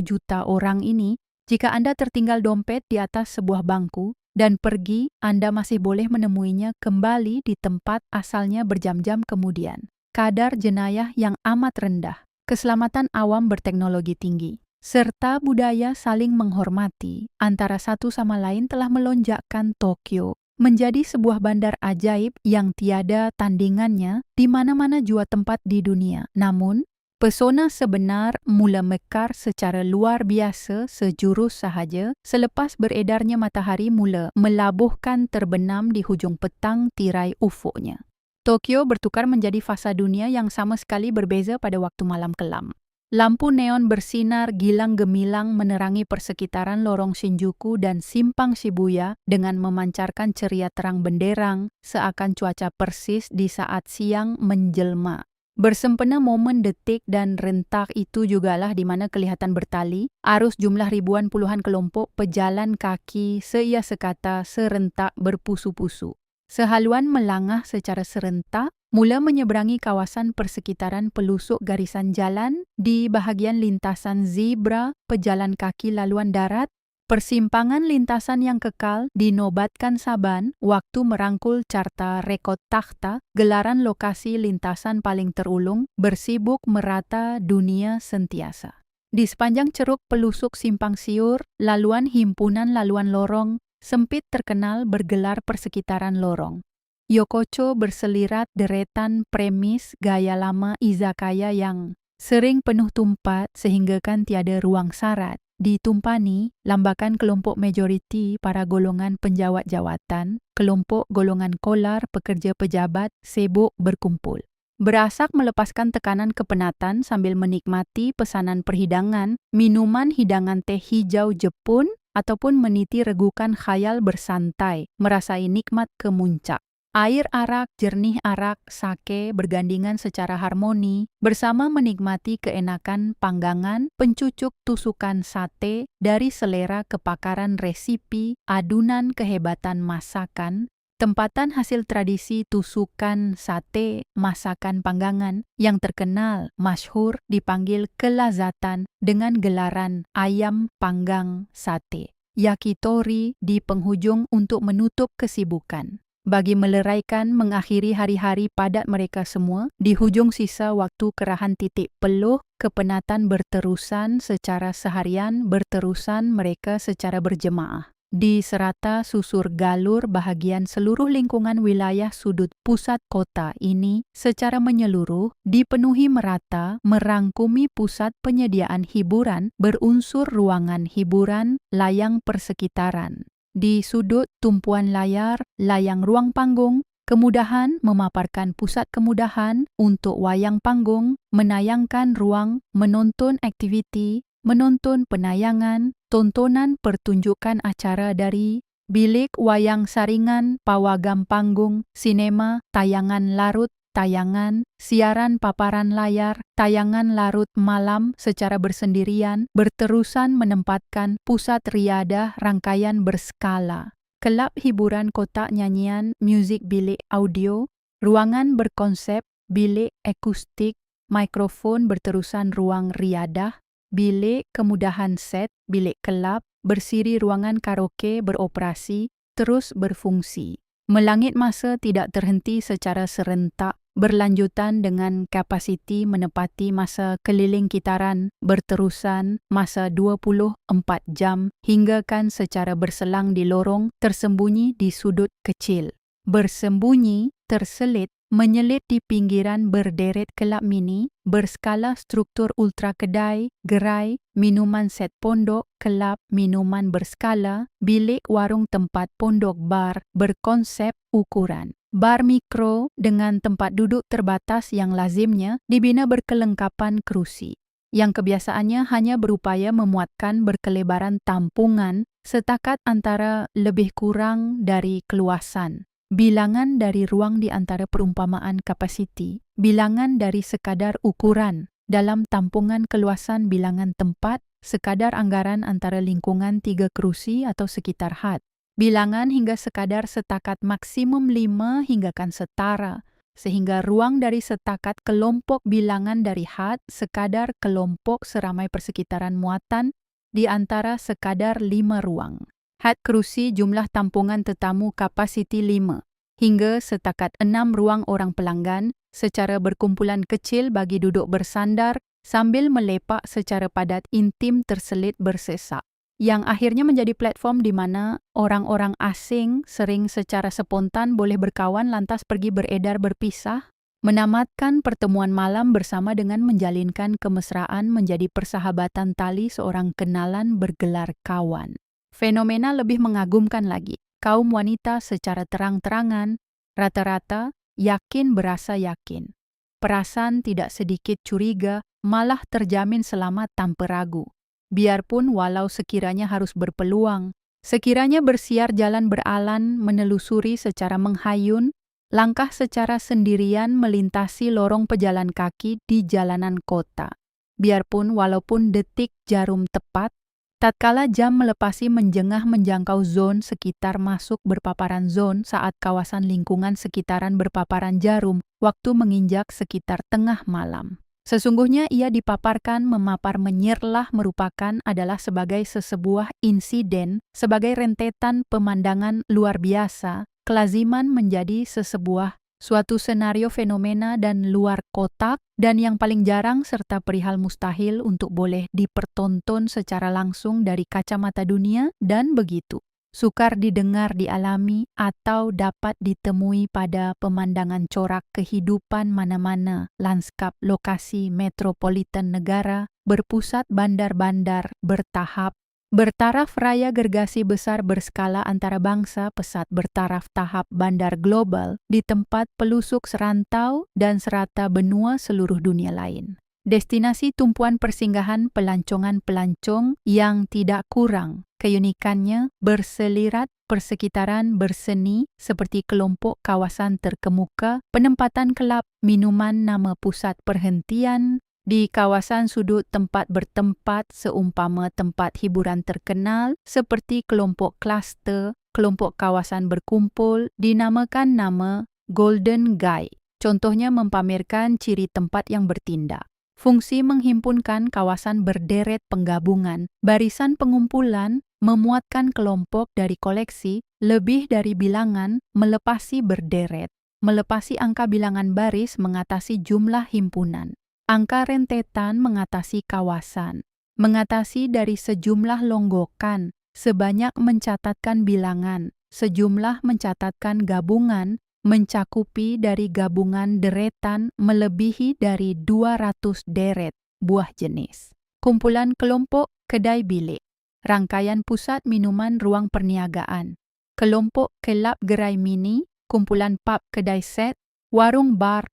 A: juta orang ini, jika Anda tertinggal dompet di atas sebuah bangku dan pergi, Anda masih boleh menemuinya kembali di tempat asalnya berjam-jam kemudian. Kadar jenayah yang amat rendah, keselamatan awam berteknologi tinggi, serta budaya saling menghormati antara satu sama lain telah melonjakkan Tokyo menjadi sebuah bandar ajaib yang tiada tandingannya di mana-mana jua tempat di dunia. Namun, pesona sebenar mula mekar secara luar biasa sejurus sahaja selepas beredarnya matahari mula melabuhkan terbenam di hujung petang tirai ufuknya. Tokyo bertukar menjadi fasa dunia yang sama sekali berbeza pada waktu malam kelam. Lampu neon bersinar gilang-gemilang menerangi persekitaran lorong Shinjuku dan simpang Shibuya dengan memancarkan ceria terang benderang seakan cuaca persis di saat siang menjelma. Bersempena momen detik dan rentak itu jugalah di mana kelihatan bertali, arus jumlah ribuan puluhan kelompok pejalan kaki seia sekata serentak berpusu-pusu. Sehaluan melangah secara serentak, mula menyeberangi kawasan persekitaran pelusuk garisan jalan di bahagian lintasan zebra pejalan kaki laluan darat. Persimpangan lintasan yang kekal dinobatkan Saban waktu merangkul carta rekod takhta, gelaran lokasi lintasan paling terulung, bersibuk merata dunia sentiasa. Di sepanjang ceruk pelusuk simpang siur, laluan himpunan laluan lorong, sempit terkenal bergelar persekitaran lorong. Yokocho berselirat deretan premis gaya lama izakaya yang sering penuh tumpat sehinggakan tiada ruang sarat. Ditumpani lambakan kelompok majoriti para golongan penjawat jawatan, kelompok golongan kolar pekerja pejabat sibuk berkumpul. Berasak melepaskan tekanan kepenatan sambil menikmati pesanan perhidangan, minuman hidangan teh hijau Jepun, ataupun meniti regukan khayal bersantai, merasai nikmat kemuncak. Air arak, jernih arak, sake bergandingan secara harmoni, bersama menikmati keenakan panggangan, pencucuk tusukan sate dari selera kepakaran resipi, adunan kehebatan masakan, tempatan hasil tradisi tusukan sate, masakan panggangan yang terkenal, masyhur dipanggil kelazatan dengan gelaran ayam panggang sate. Yakitori di penghujung untuk menutup kesibukan. Bagi meleraikan mengakhiri hari-hari padat mereka semua, di hujung sisa waktu kerahan titik peluh, kepenatan berterusan secara seharian, berterusan mereka secara berjemaah. Di serata susur galur bahagian seluruh lingkungan wilayah sudut pusat kota ini secara menyeluruh dipenuhi merata merangkumi pusat penyediaan hiburan berunsur ruangan hiburan, layang persekitaran. Di sudut tumpuan layar, layang ruang panggung, kemudahan memaparkan pusat kemudahan untuk wayang panggung, menayangkan ruang, menonton aktiviti, menonton penayangan, tontonan pertunjukan acara dari bilik wayang saringan, pawagam panggung, sinema, tayangan larut, tayangan, siaran paparan layar, tayangan larut malam secara bersendirian, berterusan menempatkan pusat riadah rangkaian berskala, kelab hiburan kotak nyanyian, muzik bilik audio, ruangan berkonsep, bilik akustik, mikrofon berterusan ruang riadah, bilik kemudahan set, bilik kelab, bersiri ruangan karaoke beroperasi, terus berfungsi. Melangit masa tidak terhenti secara serentak, berlanjutan dengan kapasiti menepati masa keliling kitaran berterusan masa 24 jam hinggakan secara berselang di lorong tersembunyi di sudut kecil. Bersembunyi, terselit, menyelit di pinggiran berderet kelab mini, berskala struktur ultra kedai, gerai, minuman set pondok, kelab, minuman berskala, bilik warung tempat pondok bar, berkonsep ukuran. Bar mikro dengan tempat duduk terbatas yang lazimnya dibina berkelengkapan kerusi, yang kebiasaannya hanya berupaya memuatkan berkelebaran tampungan setakat antara lebih kurang dari keluasan. Bilangan dari ruang di antara perumpamaan kapasiti, bilangan dari sekadar ukuran, dalam tampungan keluasan bilangan tempat, sekadar anggaran antara lingkungan 3 kerusi atau sekitar had. Bilangan hingga sekadar setakat maksimum 5 hinggakan setara, sehingga ruang dari setakat kelompok bilangan dari had sekadar kelompok seramai persekitaran muatan di antara sekadar 5 ruang. Had kerusi jumlah tampungan tetamu kapasiti 5, hingga setakat 6 ruang orang pelanggan secara berkumpulan kecil bagi duduk bersandar sambil melepak secara padat intim terselit bersesak. Yang akhirnya menjadi platform di mana orang-orang asing sering secara spontan boleh berkawan lantas pergi beredar berpisah, menamatkan pertemuan malam bersama dengan menjalinkan kemesraan menjadi persahabatan tali seorang kenalan bergelar kawan. Fenomena lebih mengagumkan lagi, kaum wanita secara terang-terangan, rata-rata yakin berasa yakin. Perasaan tidak sedikit curiga malah terjamin selamat tanpa ragu. Biarpun walau sekiranya harus berpeluang, sekiranya bersiar jalan beralan menelusuri secara menghayun, langkah secara sendirian melintasi lorong pejalan kaki di jalanan kota. Biarpun walaupun detik jarum tepat, tatkala jam melepasi menjengah menjangkau zon sekitar masuk berpaparan zon saat kawasan lingkungan sekitaran berpaparan jarum, waktu menginjak sekitar tengah malam. Sesungguhnya ia dipaparkan memapar menyerlah merupakan adalah sebagai sesebuah insiden, sebagai rentetan pemandangan luar biasa, kelaziman menjadi sesebuah suatu senario fenomena dan luar kotak, dan yang paling jarang serta perihal mustahil untuk boleh dipertonton secara langsung dari kacamata dunia, dan begitu sukar didengar, dialami, atau dapat ditemui pada pemandangan corak kehidupan mana-mana, lanskap lokasi metropolitan negara, berpusat bandar-bandar, bertaraf raya gergasi besar berskala antara bangsa, pesat bertaraf tahap bandar global di tempat pelusuk serantau dan serata benua seluruh dunia lain. Destinasi tumpuan persinggahan pelancongan-pelancong yang tidak kurang keunikannya berselirat persekitaran berseni seperti kelompok kawasan terkemuka, penempatan kelab, minuman nama pusat perhentian di kawasan sudut tempat bertempat seumpama tempat hiburan terkenal seperti kelompok kluster, kelompok kawasan berkumpul dinamakan nama Golden Guide. Contohnya mempamerkan ciri tempat yang bertindak. Fungsi menghimpunkan kawasan berderet penggabungan, barisan pengumpulan, memuatkan kelompok dari koleksi, lebih dari bilangan, melepasi berderet, melepasi angka bilangan baris mengatasi jumlah himpunan, angka rentetan mengatasi kawasan, mengatasi dari sejumlah longgokan, sebanyak mencatatkan bilangan, sejumlah mencatatkan gabungan, mencakupi dari gabungan deretan melebihi dari 200 deret buah jenis. Kumpulan kelompok kedai bilik, rangkaian pusat minuman ruang perniagaan, kelompok kelab gerai mini, kumpulan pub kedai set, warung bar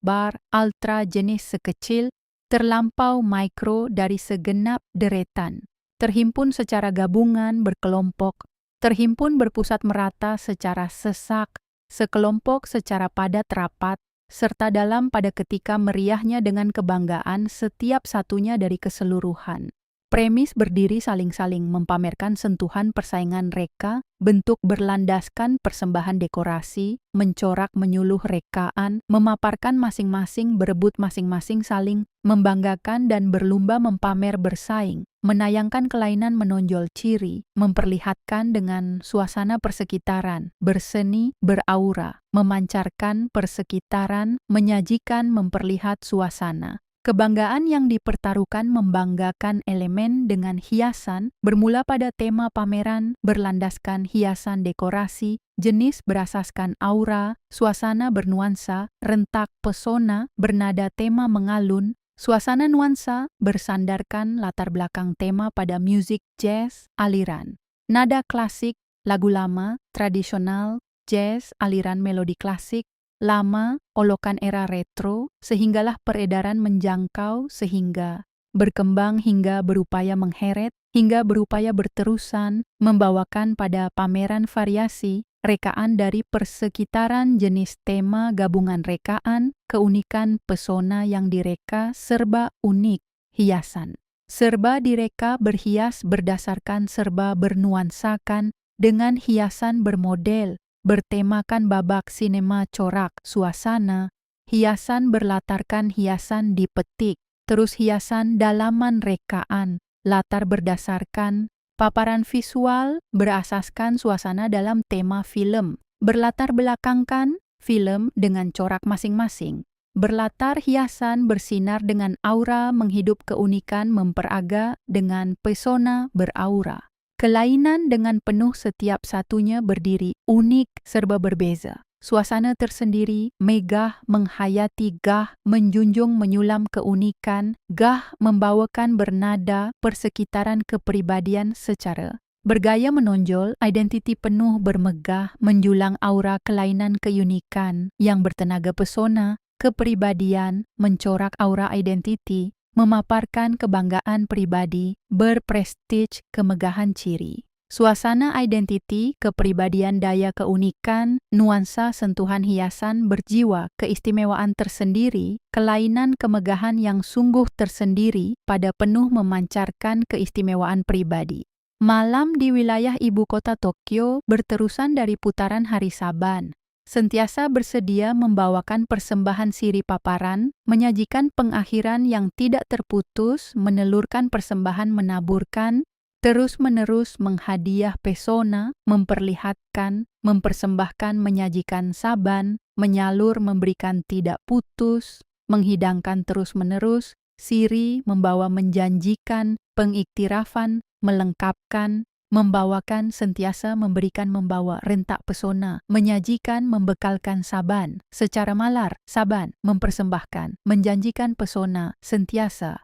A: ultra jenis sekecil, terlampau mikro dari segenap deretan, terhimpun secara gabungan berkelompok, terhimpun berpusat merata secara sesak, sekelompok secara padat rapat, serta dalam pada ketika meriahnya dengan kebanggaan setiap satunya dari keseluruhan. Premis berdiri saling-saling mempamerkan sentuhan persaingan reka, bentuk berlandaskan persembahan dekorasi, mencorak menyuluh rekaan, memaparkan masing-masing berebut masing-masing saling, membanggakan dan berlumba mempamer bersaing, menayangkan kelainan menonjol ciri, memperlihatkan dengan suasana persekitaran, berseni, beraura, memancarkan persekitaran, menyajikan memperlihat suasana. Kebanggaan yang dipertaruhkan membanggakan elemen dengan hiasan, bermula pada tema pameran, berlandaskan hiasan dekorasi, jenis berasaskan aura, suasana bernuansa, rentak pesona, bernada tema mengalun, suasana nuansa, bersandarkan latar belakang tema pada musik jazz, aliran, nada klasik, lagu lama, tradisional, jazz, aliran melodi klasik, lama, olokan era retro, sehinggalah peredaran menjangkau sehingga berkembang hingga berupaya mengheret, hingga berupaya berterusan, membawakan pada pameran variasi, rekaan dari persekitaran jenis tema gabungan rekaan, keunikan pesona yang direka serba unik, hiasan. Serba direka berhias berdasarkan serba bernuansakan dengan hiasan bermodel, bertemakan babak sinema corak suasana, hiasan berlatarkan hiasan dipetik, terus hiasan dalaman rekaan, latar berdasarkan paparan visual berasaskan suasana dalam tema film, berlatar belakangkan film dengan corak masing-masing, berlatar hiasan bersinar dengan aura menghidup keunikan memperaga dengan pesona beraura. Kelainan dengan penuh setiap satunya berdiri, unik, serba berbeza. Suasana tersendiri, megah, menghayati gah, menjunjung menyulam keunikan, gah membawakan bernada persekitaran kepribadian secara bergaya menonjol, identiti penuh bermegah, menjulang aura kelainan keunikan yang bertenaga pesona, kepribadian, mencorak aura identiti, memaparkan kebanggaan pribadi, berprestij, kemegahan ciri. Suasana identiti, kepribadian daya keunikan, nuansa sentuhan hiasan berjiwa, keistimewaan tersendiri, kelainan kemegahan yang sungguh tersendiri pada penuh memancarkan keistimewaan pribadi. Malam di wilayah ibu kota Tokyo berterusan dari putaran hari Saban. Sentiasa bersedia membawakan persembahan siri paparan, menyajikan pengakhiran yang tidak terputus, menelurkan persembahan menaburkan, terus-menerus menghadiah pesona, memperlihatkan, mempersembahkan, menyajikan Saban, menyalur, memberikan tidak putus, menghidangkan terus-menerus, siri, membawa menjanjikan, pengiktirafan, melengkapkan, membawakan, sentiasa memberikan, membawa rentak pesona, menyajikan, membekalkan Saban, secara malar, Saban, mempersembahkan, menjanjikan pesona, sentiasa,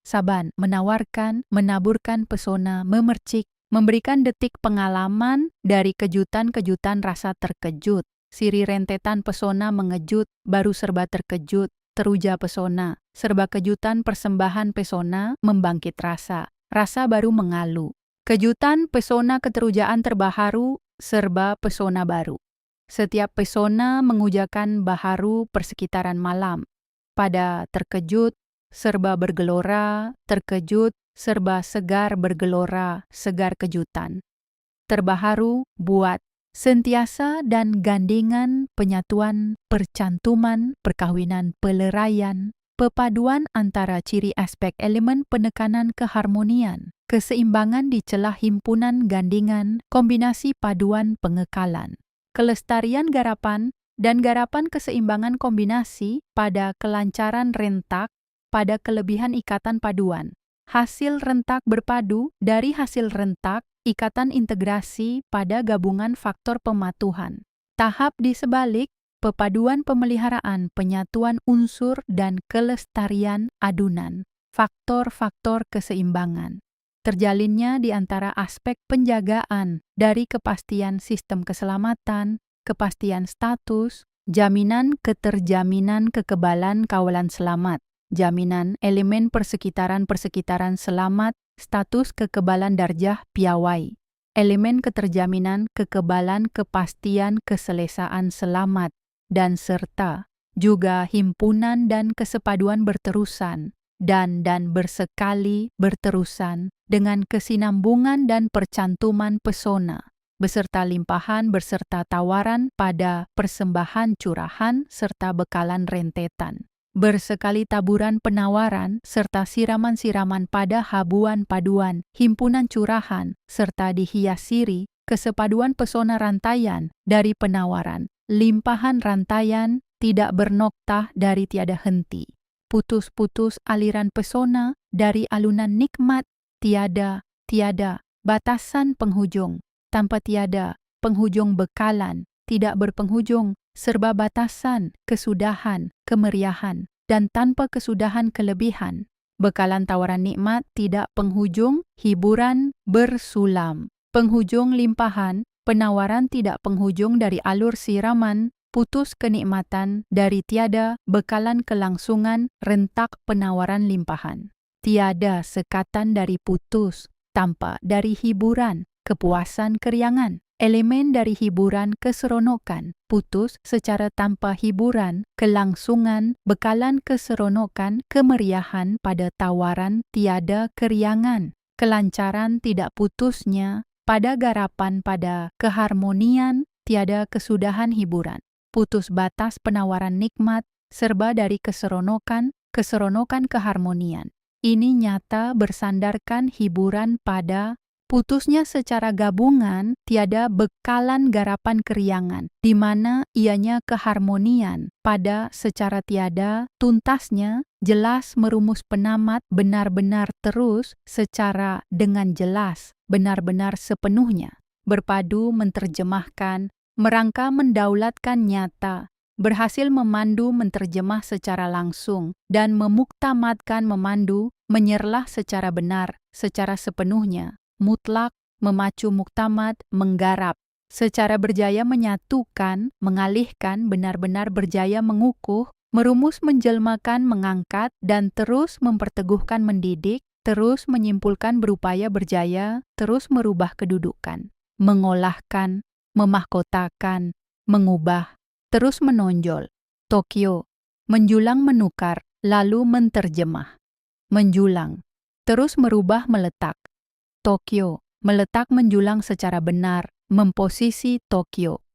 A: Saban, menawarkan, menaburkan pesona, memercik, memberikan detik pengalaman dari kejutan-kejutan rasa terkejut, siri rentetan pesona mengejut, baru serba terkejut, teruja pesona, serba kejutan persembahan pesona, membangkit rasa baru mengalu. Kejutan, pesona, keterujaan terbaharu, serba pesona baru. Setiap pesona mengujakan baharu persekitaran malam. Pada terkejut, serba bergelora, terkejut, serba segar bergelora, segar kejutan. Terbaharu, buat, sentiasa dan gandengan, penyatuan, percantuman, perkawinan, peleraian, pepaduan antara ciri aspek elemen penekanan keharmonian, keseimbangan di celah himpunan gandingan, kombinasi paduan pengekalan, kelestarian garapan, dan garapan keseimbangan kombinasi pada kelancaran rentak, pada kelebihan ikatan paduan. Hasil rentak berpadu dari hasil rentak, ikatan integrasi pada gabungan faktor pematuhan. Tahap di sebalik, pepaduan pemeliharaan, penyatuan unsur dan kelestarian adunan, faktor-faktor keseimbangan. Terjalinnya di antara aspek penjagaan dari kepastian sistem keselamatan, kepastian status, jaminan keterjaminan kekebalan kawalan selamat, jaminan elemen persekitaran selamat, status kekebalan darjah piawai, elemen keterjaminan kekebalan kepastian keselesaan selamat, dan serta juga himpunan dan kesepaduan berterusan dan bersekali berterusan dengan kesinambungan dan percantuman pesona beserta limpahan beserta tawaran pada persembahan curahan serta bekalan rentetan, bersekali taburan penawaran serta siraman-siraman pada habuan paduan himpunan curahan serta dihias siri kesepaduan pesona rantaian dari penawaran, limpahan rantaian tidak bernoktah dari tiada henti, putus-putus aliran pesona dari alunan nikmat, tiada batasan penghujung, tanpa tiada penghujung bekalan, tidak berpenghujung, serba batasan, kesudahan, kemeriahan, dan tanpa kesudahan kelebihan. Bekalan tawaran nikmat tidak penghujung, hiburan bersulam. Penghujung limpahan, penawaran tidak penghujung dari alur siraman, putus kenikmatan dari tiada bekalan kelangsungan rentak penawaran limpahan. Tiada sekatan dari putus, tanpa dari hiburan, kepuasan keriangan, elemen dari hiburan keseronokan, putus secara tanpa hiburan, kelangsungan, bekalan keseronokan, kemeriahan pada tawaran tiada keriangan, kelancaran tidak putusnya, pada garapan pada keharmonian, tiada kesudahan hiburan, putus batas penawaran nikmat, serba dari keseronokan keharmonian. Ini nyata bersandarkan hiburan pada putusnya secara gabungan, tiada bekalan garapan keriangan, di mana ianya keharmonian, pada secara tiada, tuntasnya, jelas merumus penamat benar-benar terus, secara dengan jelas, benar-benar sepenuhnya, berpadu menterjemahkan, merangka mendaulatkan nyata, berhasil memandu menterjemah secara langsung, dan memuktamadkan memandu, menyerlah secara benar, secara sepenuhnya, mutlak, memacu muktamad, menggarap, secara berjaya menyatukan, mengalihkan, benar-benar berjaya mengukuh, Merumus menjelmakan mengangkat dan terus memperteguhkan mendidik, terus menyimpulkan berupaya berjaya, terus merubah kedudukan, mengolahkan, memahkotakan, mengubah, terus menonjol. Tokyo, menjulang menukar, lalu menterjemah. Menjulang, terus merubah meletak. Tokyo, meletak menjulang secara benar, memposisi Tokyo.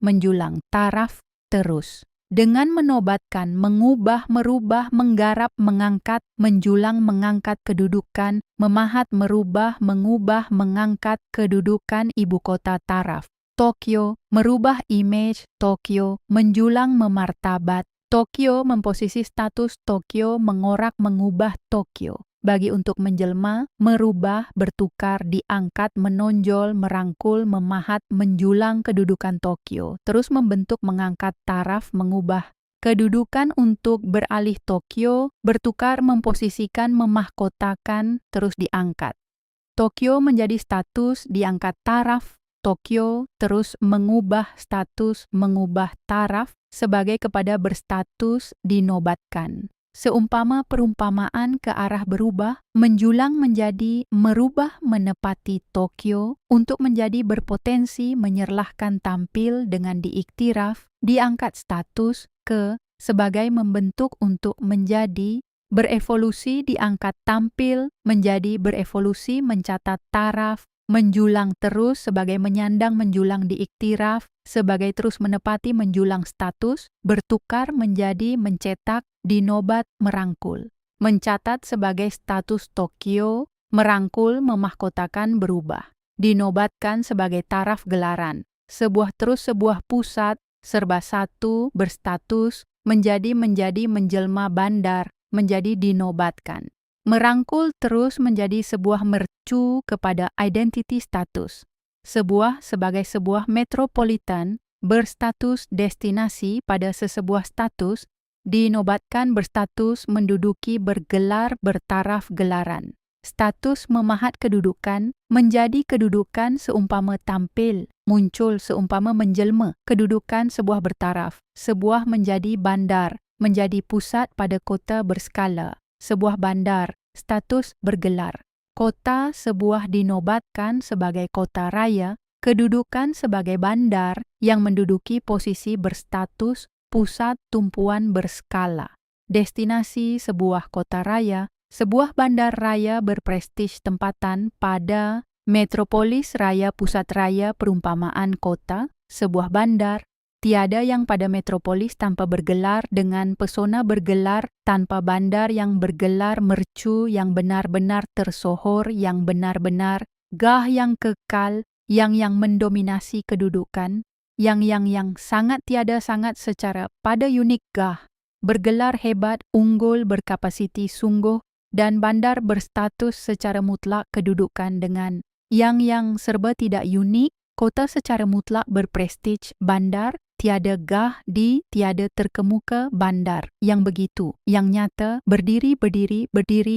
A: Menjulang taraf, terus. Dengan menobatkan, mengubah, merubah, menggarap, mengangkat, menjulang, mengangkat kedudukan, memahat, merubah, mengubah, mengangkat kedudukan ibu kota taraf. Tokyo, merubah image Tokyo, menjulang memartabat. Tokyo memposisi status Tokyo, mengorak, mengubah Tokyo. Bagi untuk menjelma, merubah, bertukar, diangkat, menonjol, merangkul, memahat, menjulang kedudukan Tokyo, terus membentuk, mengangkat taraf, mengubah kedudukan untuk beralih Tokyo, bertukar, memposisikan, memahkotakan, terus diangkat. Tokyo menjadi status, diangkat taraf, Tokyo terus mengubah status, mengubah taraf sebagai kepada berstatus, dinobatkan. Seumpama perumpamaan ke arah berubah, menjulang menjadi merubah menepati Tokyo untuk menjadi berpotensi menyerlahkan tampil dengan diiktiraf, diangkat status ke sebagai membentuk untuk menjadi berevolusi, diangkat tampil menjadi berevolusi, mencatat taraf, menjulang terus sebagai menyandang, menjulang diiktiraf sebagai terus menepati, menjulang status, bertukar menjadi mencetak, dinobat, merangkul. Mencatat sebagai status Tokyo, merangkul, memahkotakan, berubah. Dinobatkan sebagai taraf gelaran. Sebuah terus sebuah pusat, serba satu, berstatus, menjadi menjelma bandar, menjadi dinobatkan. Merangkul terus menjadi sebuah mercu kepada identity status. Sebuah sebagai sebuah metropolitan berstatus destinasi pada sesebuah status, dinobatkan berstatus menduduki bergelar bertaraf gelaran. Status memahat kedudukan menjadi kedudukan seumpama tampil, muncul seumpama menjelma, kedudukan sebuah bertaraf, sebuah menjadi bandar, menjadi pusat pada kota berskala, sebuah bandar, status bergelar. Kota sebuah dinobatkan sebagai kota raya, kedudukan sebagai bandar yang menduduki posisi berstatus pusat tumpuan berskala. Destinasi sebuah kota raya, sebuah bandar raya berprestis tempatan pada metropolis raya, pusat raya, perumpamaan kota, sebuah bandar. Tiada yang pada metropolis tanpa bergelar, dengan pesona bergelar, tanpa bandar yang bergelar, mercu yang benar-benar tersohor, yang benar-benar gah yang kekal, yang mendominasi kedudukan, yang sangat tiada sangat secara pada unik gah, bergelar hebat, unggul, berkapasiti sungguh, dan bandar berstatus secara mutlak kedudukan dengan yang serba tidak unik, kota secara mutlak berprestij, bandar, tiada gah di, tiada terkemuka bandar, yang begitu, yang nyata, berdiri,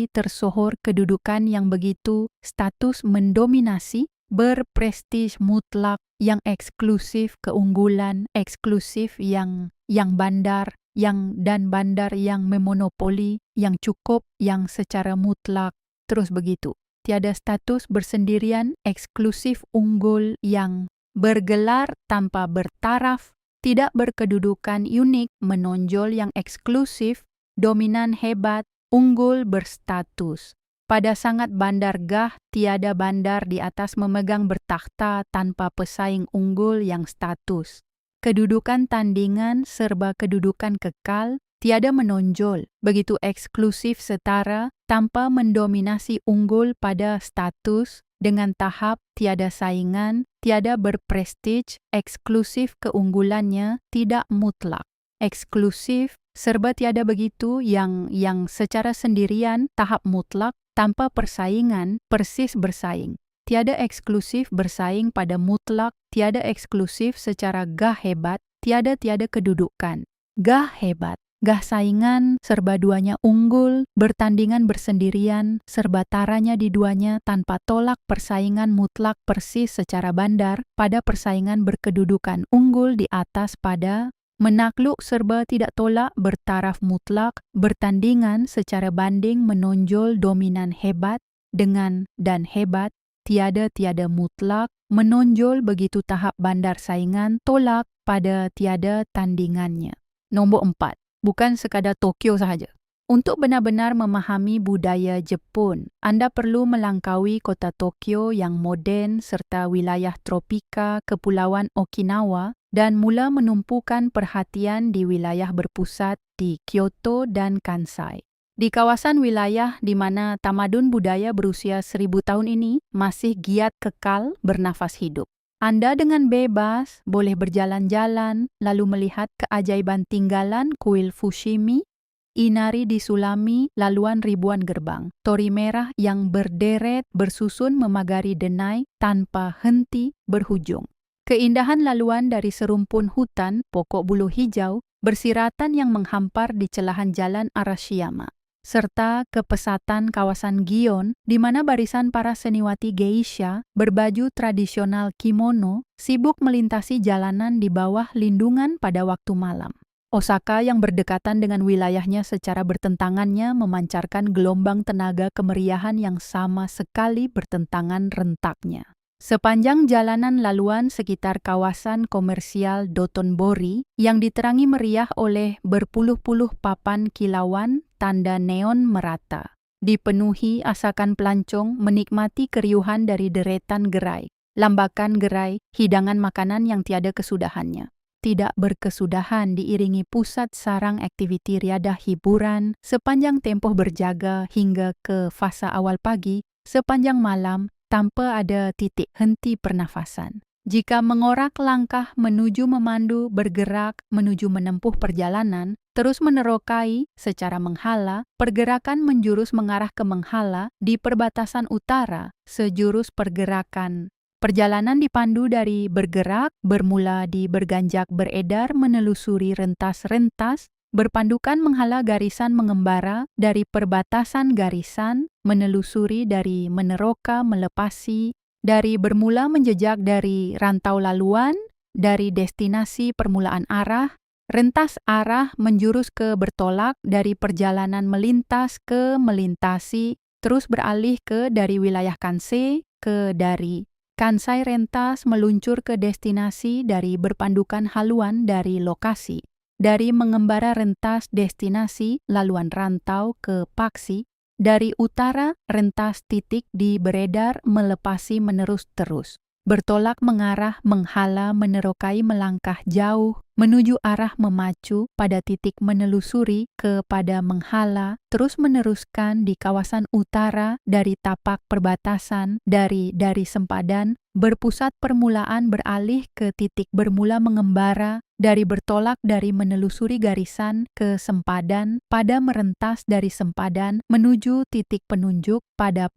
A: tersohor kedudukan yang begitu, status mendominasi, berprestij mutlak, yang eksklusif, keunggulan, eksklusif yang bandar, dan bandar yang memonopoli, yang cukup, yang secara mutlak, terus begitu. Tiada status bersendirian, eksklusif, unggul, yang bergelar tanpa bertaraf, tidak berkedudukan unik, menonjol, yang eksklusif, dominan, hebat, unggul, berstatus. Pada sangat bandar gah, tiada bandar di atas memegang bertakhta tanpa pesaing unggul yang status. Kedudukan tandingan serba kedudukan kekal, tiada menonjol, begitu eksklusif setara, tanpa mendominasi unggul pada status, dengan tahap, tiada saingan, tiada berprestij, eksklusif keunggulannya, tidak mutlak. Eksklusif, serba tiada begitu, yang secara sendirian, tahap mutlak, tanpa persaingan, persis bersaing. Tiada eksklusif bersaing pada mutlak, tiada eksklusif secara gah hebat, tiada kedudukan. Gah hebat. Gah saingan, serba duanya unggul, bertandingan bersendirian, serba taranya di duanya tanpa tolak persaingan mutlak persis secara bandar, pada persaingan berkedudukan unggul di atas pada Menakluk serba tidak tolak bertaraf mutlak, bertandingan secara banding menonjol dominan hebat dengan dan hebat, tiada-tiada mutlak, menonjol begitu tahap bandar saingan tolak pada tiada tandingannya. Nombor 4. Bukan sekadar Tokyo sahaja. Untuk benar-benar memahami budaya Jepun, Anda perlu melangkaui kota Tokyo yang moden serta wilayah tropika Kepulauan Okinawa dan mula menumpukan perhatian di wilayah berpusat di Kyoto dan Kansai. Di kawasan wilayah di mana tamadun budaya berusia 1000 tahun ini masih giat kekal bernafas hidup. Anda dengan bebas boleh berjalan-jalan lalu melihat keajaiban tinggalan kuil Fushimi, Inari di Sulami, laluan ribuan gerbang, tori merah yang berderet bersusun memagari denai tanpa henti berhujung. Keindahan laluan dari serumpun hutan pokok bulu hijau bersiratan yang menghampar di celahan jalan Arashiyama, serta kepesatan kawasan Gion di mana barisan para seniwati geisha berbaju tradisional kimono sibuk melintasi jalanan di bawah lindungan pada waktu malam. Osaka yang berdekatan dengan wilayahnya secara bertentangannya memancarkan gelombang tenaga kemeriahan yang sama sekali bertentangan rentaknya. Sepanjang jalanan laluan sekitar kawasan komersial Dotonbori yang diterangi meriah oleh berpuluh-puluh papan kilauan tanda neon merata, dipenuhi asakan pelancong menikmati keriuhan dari deretan gerai, lambakan gerai, hidangan makanan yang tiada kesudahannya. Tidak berkesudahan diiringi pusat sarang aktiviti riadah hiburan sepanjang tempoh berjaga hingga ke fasa awal pagi, sepanjang malam tanpa ada titik henti pernafasan. Jika mengorak langkah menuju memandu bergerak menuju menempuh perjalanan, terus menerokai secara menghala, pergerakan menjurus mengarah ke menghala di perbatasan utara, sejurus pergerakan. Perjalanan dipandu dari bergerak, bermula di berganjak beredar menelusuri rentas-rentas, berpandukan menghala garisan mengembara dari perbatasan garisan, menelusuri dari meneroka melepasi, dari bermula menjejak dari rantau laluan, dari destinasi permulaan arah, rentas arah menjurus ke bertolak dari perjalanan melintas ke melintasi, terus beralih ke dari wilayah Kansai ke dari Kansai rentas meluncur ke destinasi dari berpandukan haluan dari lokasi, dari mengembara rentas destinasi laluan rantau ke paksi, dari utara rentas titik di beredar melepasi menerus terus, bertolak mengarah menghala menerokai melangkah jauh, menuju arah memacu pada titik menelusuri kepada menghala, terus meneruskan di kawasan utara dari tapak perbatasan, dari sempadan, berpusat permulaan beralih ke titik bermula mengembara, dari bertolak dari menelusuri garisan ke sempadan, pada merentas dari sempadan menuju titik penunjuk pada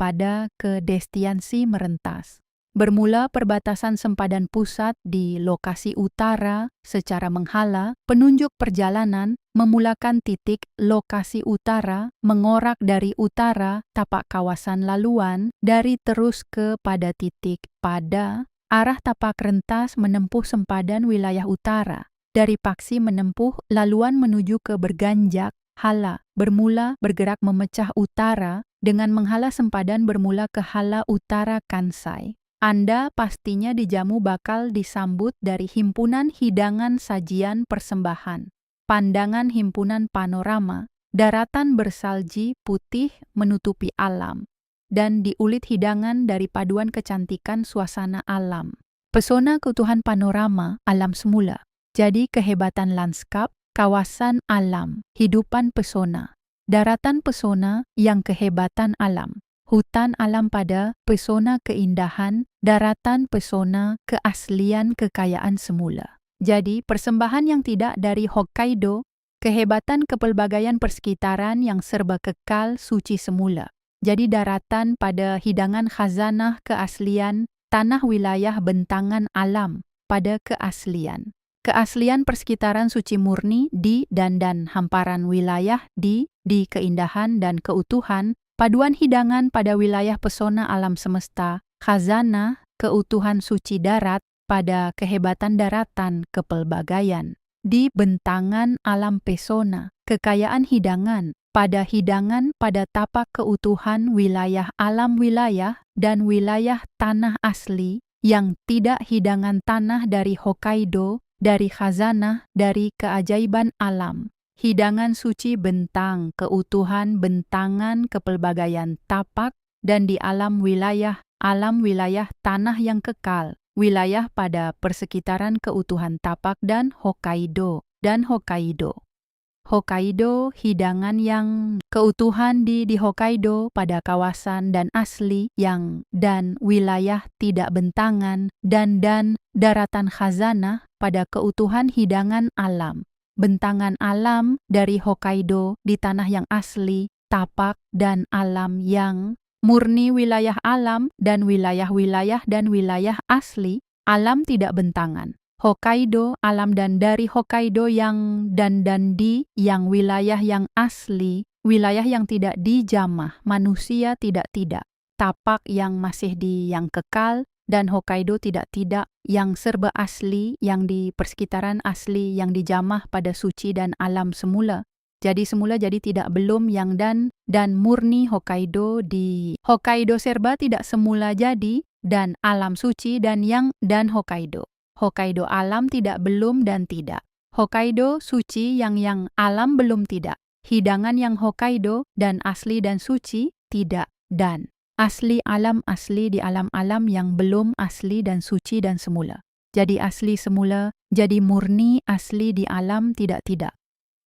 A: ke destinasi merentas. Bermula perbatasan sempadan pusat di lokasi utara secara menghala, penunjuk perjalanan memulakan titik lokasi utara, mengorak dari utara tapak kawasan laluan, dari terus ke pada titik pada arah tapak rentas menempuh sempadan wilayah utara, dari paksi menempuh laluan menuju ke berganjak, hala, bermula bergerak memecah utara dengan menghala sempadan bermula ke hala utara Kansai. Anda pastinya dijamu bakal disambut dari himpunan hidangan sajian persembahan, pandangan himpunan panorama, daratan bersalji putih menutupi alam, dan diulit hidangan dari paduan kecantikan suasana alam. Pesona keutuhan panorama alam semula, jadi kehebatan lanskap, kawasan alam, hidupan pesona, daratan pesona yang kehebatan alam. Hutan alam pada pesona keindahan, daratan pesona keaslian kekayaan semula. Jadi, persembahan yang tidak dari Hokkaido, kehebatan kepelbagaian persekitaran yang serba kekal suci semula. Jadi, daratan pada hidangan khazanah keaslian, tanah wilayah bentangan alam pada keaslian. Keaslian persekitaran suci murni di dan hamparan wilayah di keindahan dan keutuhan, paduan hidangan pada wilayah pesona alam semesta, khazanah, keutuhan suci darat pada kehebatan daratan kepelbagaian. di bentangan alam pesona, kekayaan hidangan, pada hidangan pada tapak keutuhan wilayah alam wilayah dan wilayah tanah asli yang tidak hidangan tanah dari Hokkaido, dari khazanah, dari keajaiban alam. Hidangan suci bentang, keutuhan bentangan kepelbagaian tapak dan di alam wilayah tanah yang kekal, wilayah pada persekitaran keutuhan tapak dan Hokkaido. Hokkaido, hidangan yang keutuhan di Hokkaido pada kawasan dan asli yang dan wilayah tidak bentangan dan daratan khazanah pada keutuhan hidangan alam. Bentangan alam dari Hokkaido di tanah yang asli, tapak dan alam yang murni wilayah alam dan wilayah-wilayah dan wilayah asli, alam tidak bentangan. Hokkaido, alam dan dari Hokkaido yang dan di yang wilayah yang asli, wilayah yang tidak dijamah, manusia tidak. Tapak yang masih di yang kekal dan Hokkaido tidak yang serba asli, yang di persekitaran asli, yang dijamah pada suci dan alam semula. Jadi semula jadi tidak belum yang dan murni Hokkaido di Hokkaido serba tidak semula jadi dan alam suci dan yang dan Hokkaido. Hokkaido alam tidak belum dan tidak. Hokkaido suci yang alam belum tidak. Hidangan yang Hokkaido dan asli dan suci tidak dan asli alam asli di alam-alam yang belum asli dan suci dan semula. Jadi asli semula, jadi murni asli di alam tidak.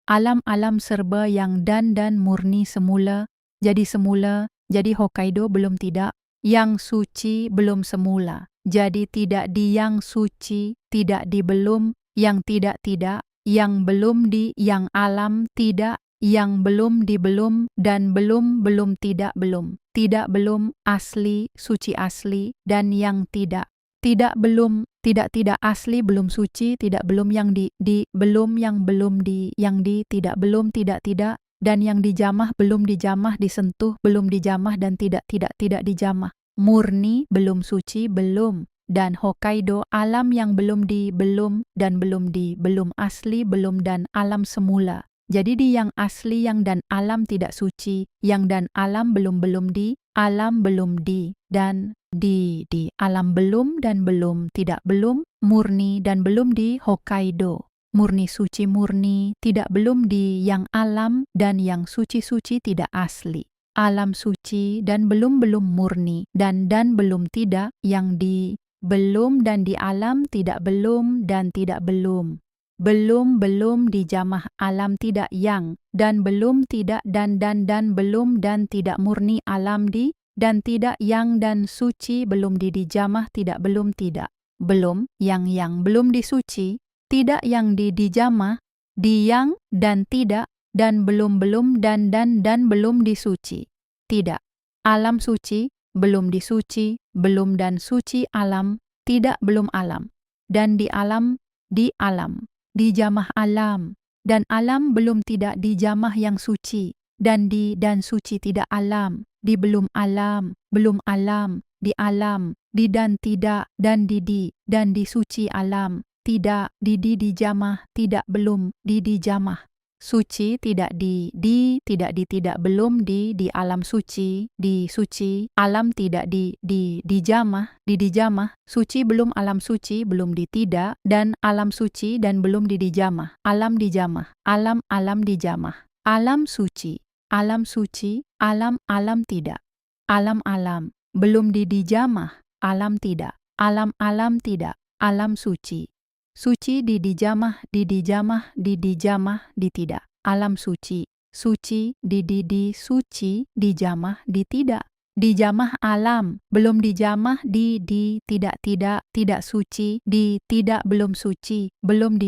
A: Alam-alam serba yang dan murni semula, jadi Hokkaido belum tidak, yang suci belum semula. Jadi tidak di yang suci, tidak di belum, yang tidak, yang belum di yang alam tidak, yang belum di belum, dan belum tidak belum. Tidak belum asli, suci asli, dan yang tidak. Tidak belum, tidak asli, belum suci, tidak belum yang di belum yang belum di, yang di tidak belum tidak, dan yang dijamah belum dijamah, disentuh belum dijamah dan tidak dijamah. Murni belum suci belum, dan Hokkaido alam yang belum di belum dan belum di belum asli belum dan alam semula. Jadi di yang asli yang dan alam tidak suci, yang dan alam belum di, alam belum di, dan di alam belum dan belum tidak belum, murni dan belum di Hokkaido. Murni suci murni, tidak belum di yang alam dan yang suci-suci tidak asli. Alam suci dan belum murni dan belum tidak, yang di belum dan di alam tidak belum dan tidak belum. Belum dijamah alam tidak yang, dan belum tidak dan belum dan tidak murni alam di, dan tidak yang dan suci belum dijamah tidak belum tidak. Belum yang belum disuci, tidak yang dijamah, di yang dan tidak, dan belum dan belum disuci. Tidak. Alam suci, belum disuci, belum dan suci alam, tidak belum alam. Dan di alam, dijamah alam, dan alam belum tidak dijamah yang suci, dan di dan suci tidak alam, di belum alam, di alam, di dan tidak, dan di dan di suci alam, tidak, di dijamah, tidak belum, di dijamah. Suci tidak di tidak belum di alam suci, di suci, alam tidak dijamah, dijamah, suci belum alam suci, belum di tidak, dan alam suci dan belum dijamah, alam dijamah, alam dijamah, alam suci, alam tidak, alam, belum dijamah, alam tidak, alam tidak, alam suci. Suci dijamah, dijamah, di tidak. Alam suci. Suci suci, dijamah, di tidak. Dijamah alam, belum dijamah, di tidak suci, di tidak belum suci, belum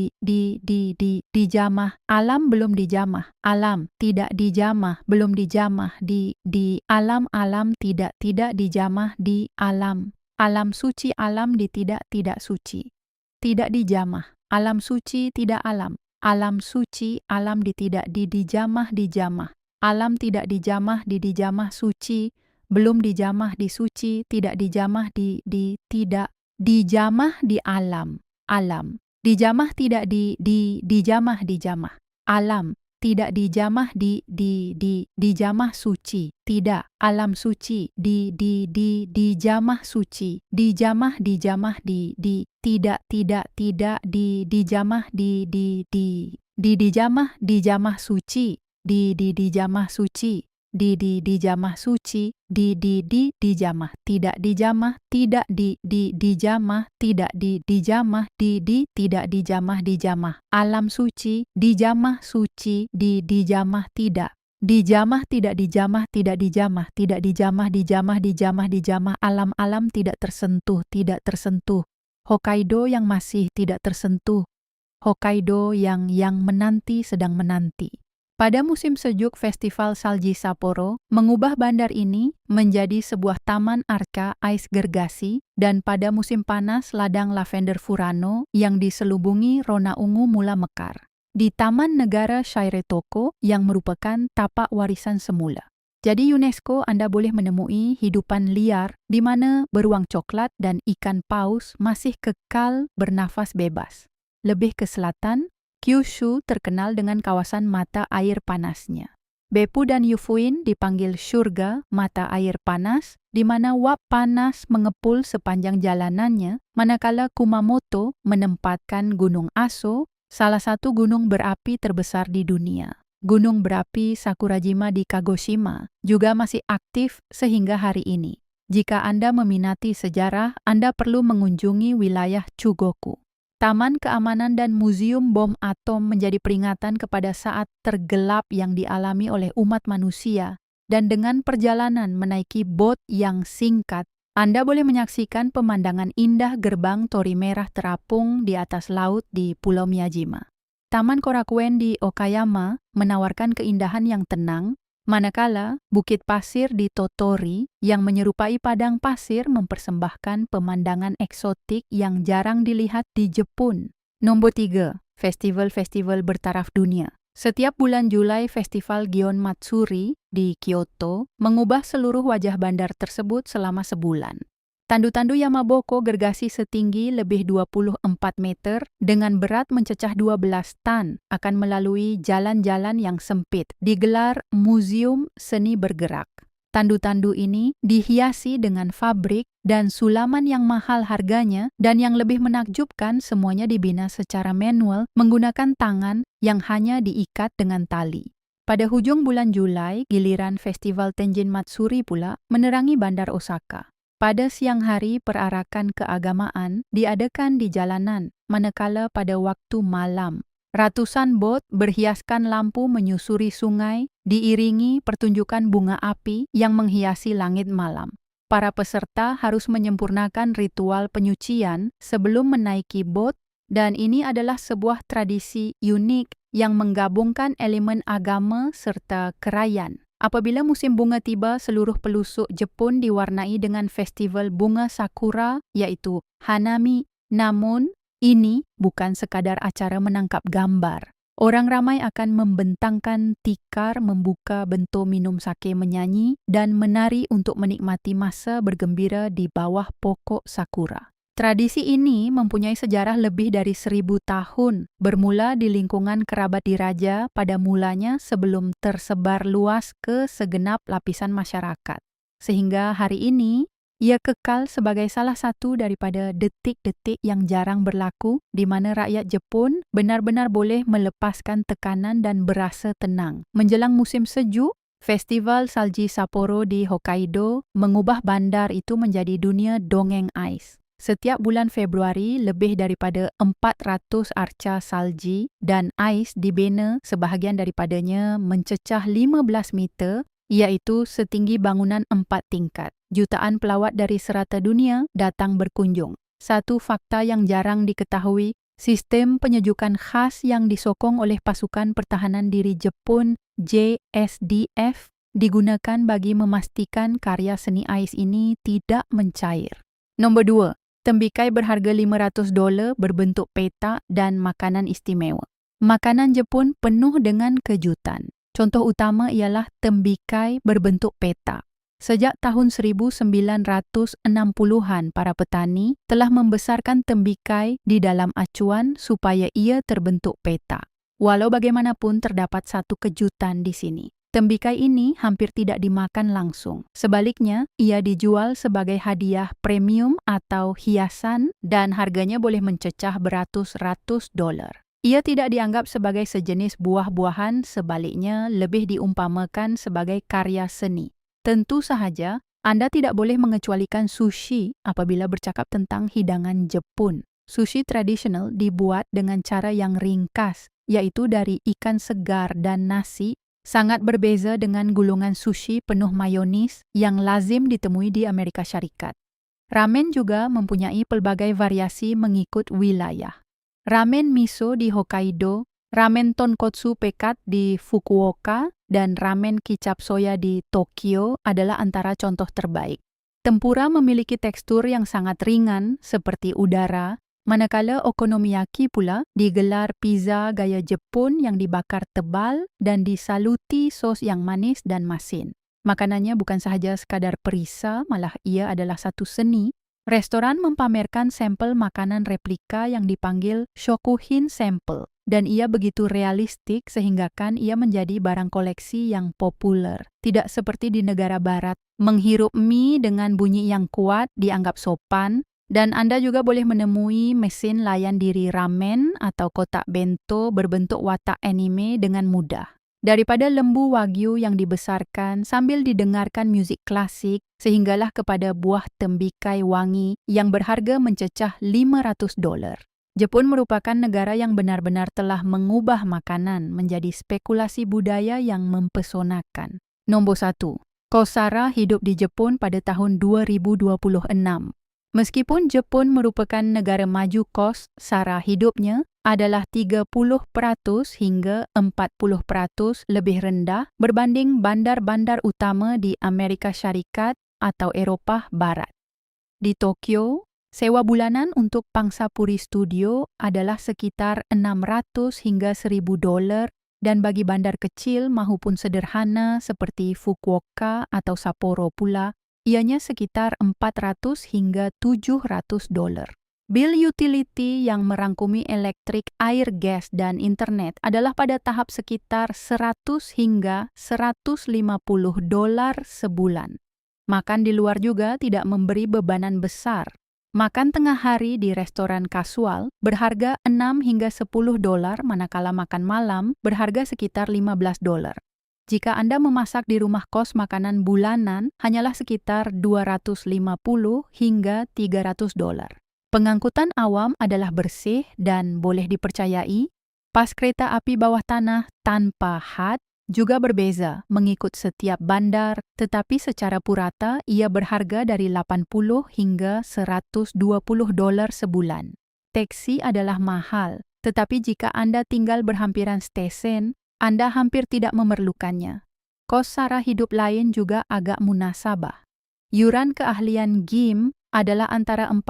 A: dijamah. Alam belum dijamah, alam tidak dijamah, belum dijamah, di alam tidak dijamah, di alam. Alam suci alam di tidak suci. Tidak dijamah, alam suci tidak alam. Alam suci, alam di tidak dijamah, alam tidak dijamah, dijamah suci, belum dijamah di suci, tidak dijamah di tidak dijamah di alam. Dijamah tidak dijamah dijamah. Alam tidak dijamah dijamah suci. Tidak. Alam suci dijamah suci. Dijamah tidak dijamah dijamah dijamah suci. Dijamah suci. Dijamah suci. Dijamah tidak dijamah tidak dijamah tidak dijamah tidak dijamah alam suci dijamah suci dijamah tidak dijamah tidak dijamah alam tidak tersentuh Hokkaido yang masih tidak tersentuh Hokkaido yang menanti sedang menanti. Pada musim sejuk Festival Salji Sapporo mengubah bandar ini menjadi sebuah taman arca ice gergasi dan pada musim panas ladang lavender Furano yang diselubungi rona ungu mula mekar. Di Taman Negara Shairetoko yang merupakan tapak warisan semula. Jadi UNESCO Anda boleh menemui hidupan liar di mana beruang coklat dan ikan paus masih kekal bernafas bebas. Lebih ke selatan, Kyushu terkenal dengan kawasan mata air panasnya. Beppu dan Yufuin dipanggil surga mata air panas, di mana uap panas mengepul sepanjang jalanannya, manakala Kumamoto menempatkan Gunung Aso, salah satu gunung berapi terbesar di dunia. Gunung berapi Sakurajima di Kagoshima juga masih aktif sehingga hari ini. Jika Anda meminati sejarah, Anda perlu mengunjungi wilayah Chugoku. Taman Keamanan dan Museum Bom Atom menjadi peringatan kepada saat tergelap yang dialami oleh umat manusia, dan dengan perjalanan menaiki bot yang singkat, Anda boleh menyaksikan pemandangan indah gerbang Torii Merah terapung di atas laut di Pulau Miyajima. Taman Korakuen di Okayama menawarkan keindahan yang tenang, manakala Bukit Pasir di Tottori yang menyerupai padang pasir mempersembahkan pemandangan eksotik yang jarang dilihat di Jepun. Nomor 3. Festival-festival bertaraf dunia. Setiap bulan Julai Festival Gion Matsuri di Kyoto mengubah seluruh wajah bandar tersebut selama sebulan. Tandu-tandu Yamaboko gergasi setinggi lebih 24 meter dengan berat mencecah 12 tan akan melalui jalan-jalan yang sempit digelar Museum Seni Bergerak. Tandu-tandu ini dihiasi dengan fabrik dan sulaman yang mahal harganya dan yang lebih menakjubkan semuanya dibina secara manual menggunakan tangan yang hanya diikat dengan tali. Pada hujung bulan Julai, giliran Festival Tenjin Matsuri pula menerangi bandar Osaka. Pada siang hari perarakan keagamaan diadakan di jalanan, manakala pada waktu malam, ratusan bot berhiaskan lampu menyusuri sungai, diiringi pertunjukan bunga api yang menghiasi langit malam. Para peserta harus menyempurnakan ritual penyucian sebelum menaiki bot, dan ini adalah sebuah tradisi unik yang menggabungkan elemen agama serta kerayan. Apabila musim bunga tiba, seluruh pelosok Jepun diwarnai dengan festival bunga sakura, yaitu Hanami. Namun, ini bukan sekadar acara menangkap gambar. Orang ramai akan membentangkan tikar, membuka bento minum sake, menyanyi, dan menari untuk menikmati masa bergembira di bawah pokok sakura. Tradisi ini mempunyai sejarah lebih dari 1000 tahun, bermula di lingkungan kerabat diraja pada mulanya sebelum tersebar luas ke segenap lapisan masyarakat. Sehingga hari ini, ia kekal sebagai salah satu daripada detik-detik yang jarang berlaku di mana rakyat Jepun benar-benar boleh melepaskan tekanan dan berasa tenang. Menjelang musim sejuk, Festival Salji Sapporo di Hokkaido mengubah bandar itu menjadi dunia dongeng ais. Setiap bulan Februari, lebih daripada 400 arca salji dan ais dibina, sebahagian daripadanya mencecah 15 meter, iaitu setinggi bangunan 4 tingkat. Jutaan pelawat dari serata dunia datang berkunjung. Satu fakta yang jarang diketahui, sistem penyejukan khas yang disokong oleh pasukan pertahanan diri Jepun JSDF digunakan bagi memastikan karya seni ais ini tidak mencair. Nomor 2. Tembikai berharga $500 berbentuk peta dan makanan istimewa. Makanan Jepun penuh dengan kejutan. Contoh utama ialah tembikai berbentuk peta. Sejak tahun 1960-an, para petani telah membesarkan tembikai di dalam acuan supaya ia terbentuk peta. Walau bagaimanapun terdapat satu kejutan di sini. Tembikai ini hampir tidak dimakan langsung. Sebaliknya, ia dijual sebagai hadiah premium atau hiasan dan harganya boleh mencecah beratus-ratus dolar. Ia tidak dianggap sebagai sejenis buah-buahan, sebaliknya lebih diumpamakan sebagai karya seni. Tentu sahaja, Anda tidak boleh mengecualikan sushi apabila bercakap tentang hidangan Jepun. Sushi tradisional dibuat dengan cara yang ringkas, yaitu dari ikan segar dan nasi, sangat berbeza dengan gulungan sushi penuh mayonis yang lazim ditemui di Amerika Syarikat. Ramen juga mempunyai pelbagai variasi mengikut wilayah. Ramen miso di Hokkaido, ramen tonkotsu pekat di Fukuoka, dan ramen kicap soya di Tokyo adalah antara contoh terbaik. Tempura memiliki tekstur yang sangat ringan seperti udara, manakala okonomiyaki pula digelar pizza gaya Jepun yang dibakar tebal dan disaluti sos yang manis dan masin. Makanannya bukan sahaja sekadar perisa, malah ia adalah satu seni. Restoran mempamerkan sampel makanan replika yang dipanggil shokuhin sample, dan ia begitu realistik sehinggakan ia menjadi barang koleksi yang populer. Tidak seperti di negara barat, menghirup mie dengan bunyi yang kuat dianggap sopan, dan Anda juga boleh menemui mesin layan diri ramen atau kotak bento berbentuk watak anime dengan mudah. Daripada lembu wagyu yang dibesarkan sambil didengarkan musik klasik, sehinggalah kepada buah tembikai wangi yang berharga mencecah 500 dolar. Jepun merupakan negara yang benar-benar telah mengubah makanan menjadi spekulasi budaya yang mempesonakan. Nombor 1. Kosara hidup di Jepun pada tahun 2026. Meskipun Jepun merupakan negara maju, kos sara hidupnya adalah 30% hingga 40% lebih rendah berbanding bandar-bandar utama di Amerika Syarikat atau Eropah Barat. Di Tokyo, sewa bulanan untuk pangsapuri studio adalah sekitar 600 hingga 1.000 dolar dan bagi bandar kecil maupun sederhana seperti Fukuoka atau Sapporo pula, ianya sekitar 400 hingga 700 dolar. Bil utility yang merangkumi elektrik, air, gas, dan internet adalah pada tahap sekitar 100 hingga 150 dolar sebulan. Makan di luar juga tidak memberi bebanan besar. Makan tengah hari di restoran kasual berharga 6 hingga 10 dolar, manakala makan malam berharga sekitar 15 dolar. Jika Anda memasak di rumah kos, makanan bulanan hanyalah sekitar 250 hingga 300 dolar. Pengangkutan awam adalah bersih dan boleh dipercayai. Pas kereta api bawah tanah tanpa had juga berbeza mengikut setiap bandar, tetapi secara purata ia berharga dari 80 hingga 120 dolar sebulan. Taksi adalah mahal, tetapi jika Anda tinggal berhampiran stesen, Anda hampir tidak memerlukannya. Kos sara hidup lain juga agak munasabah. Yuran keahlian gym adalah antara 40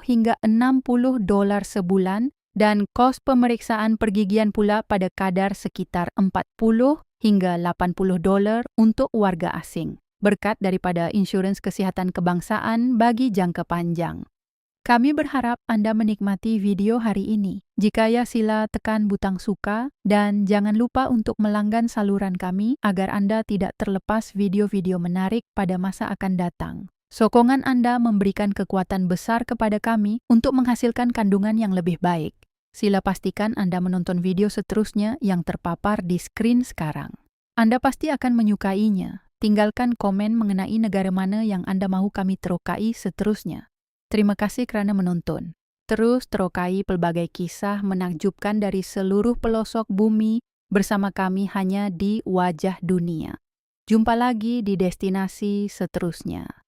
A: hingga 60 dolar sebulan dan kos pemeriksaan pergigian pula pada kadar sekitar 40 hingga 80 dolar untuk warga asing, berkat daripada insurans kesihatan kebangsaan bagi jangka panjang. Kami berharap Anda menikmati video hari ini. Jika ya, sila tekan butang suka dan jangan lupa untuk melanggan saluran kami agar Anda tidak terlepas video-video menarik pada masa akan datang. Sokongan Anda memberikan kekuatan besar kepada kami untuk menghasilkan kandungan yang lebih baik. Sila pastikan Anda menonton video seterusnya yang terpapar di skrin sekarang. Anda pasti akan menyukainya. Tinggalkan komen mengenai negara mana yang Anda mahu kami terokai seterusnya. Terima kasih kerana menonton. Terus terokai pelbagai kisah menakjubkan dari seluruh pelosok bumi bersama kami hanya di Wajah Dunia. Jumpa lagi di destinasi seterusnya.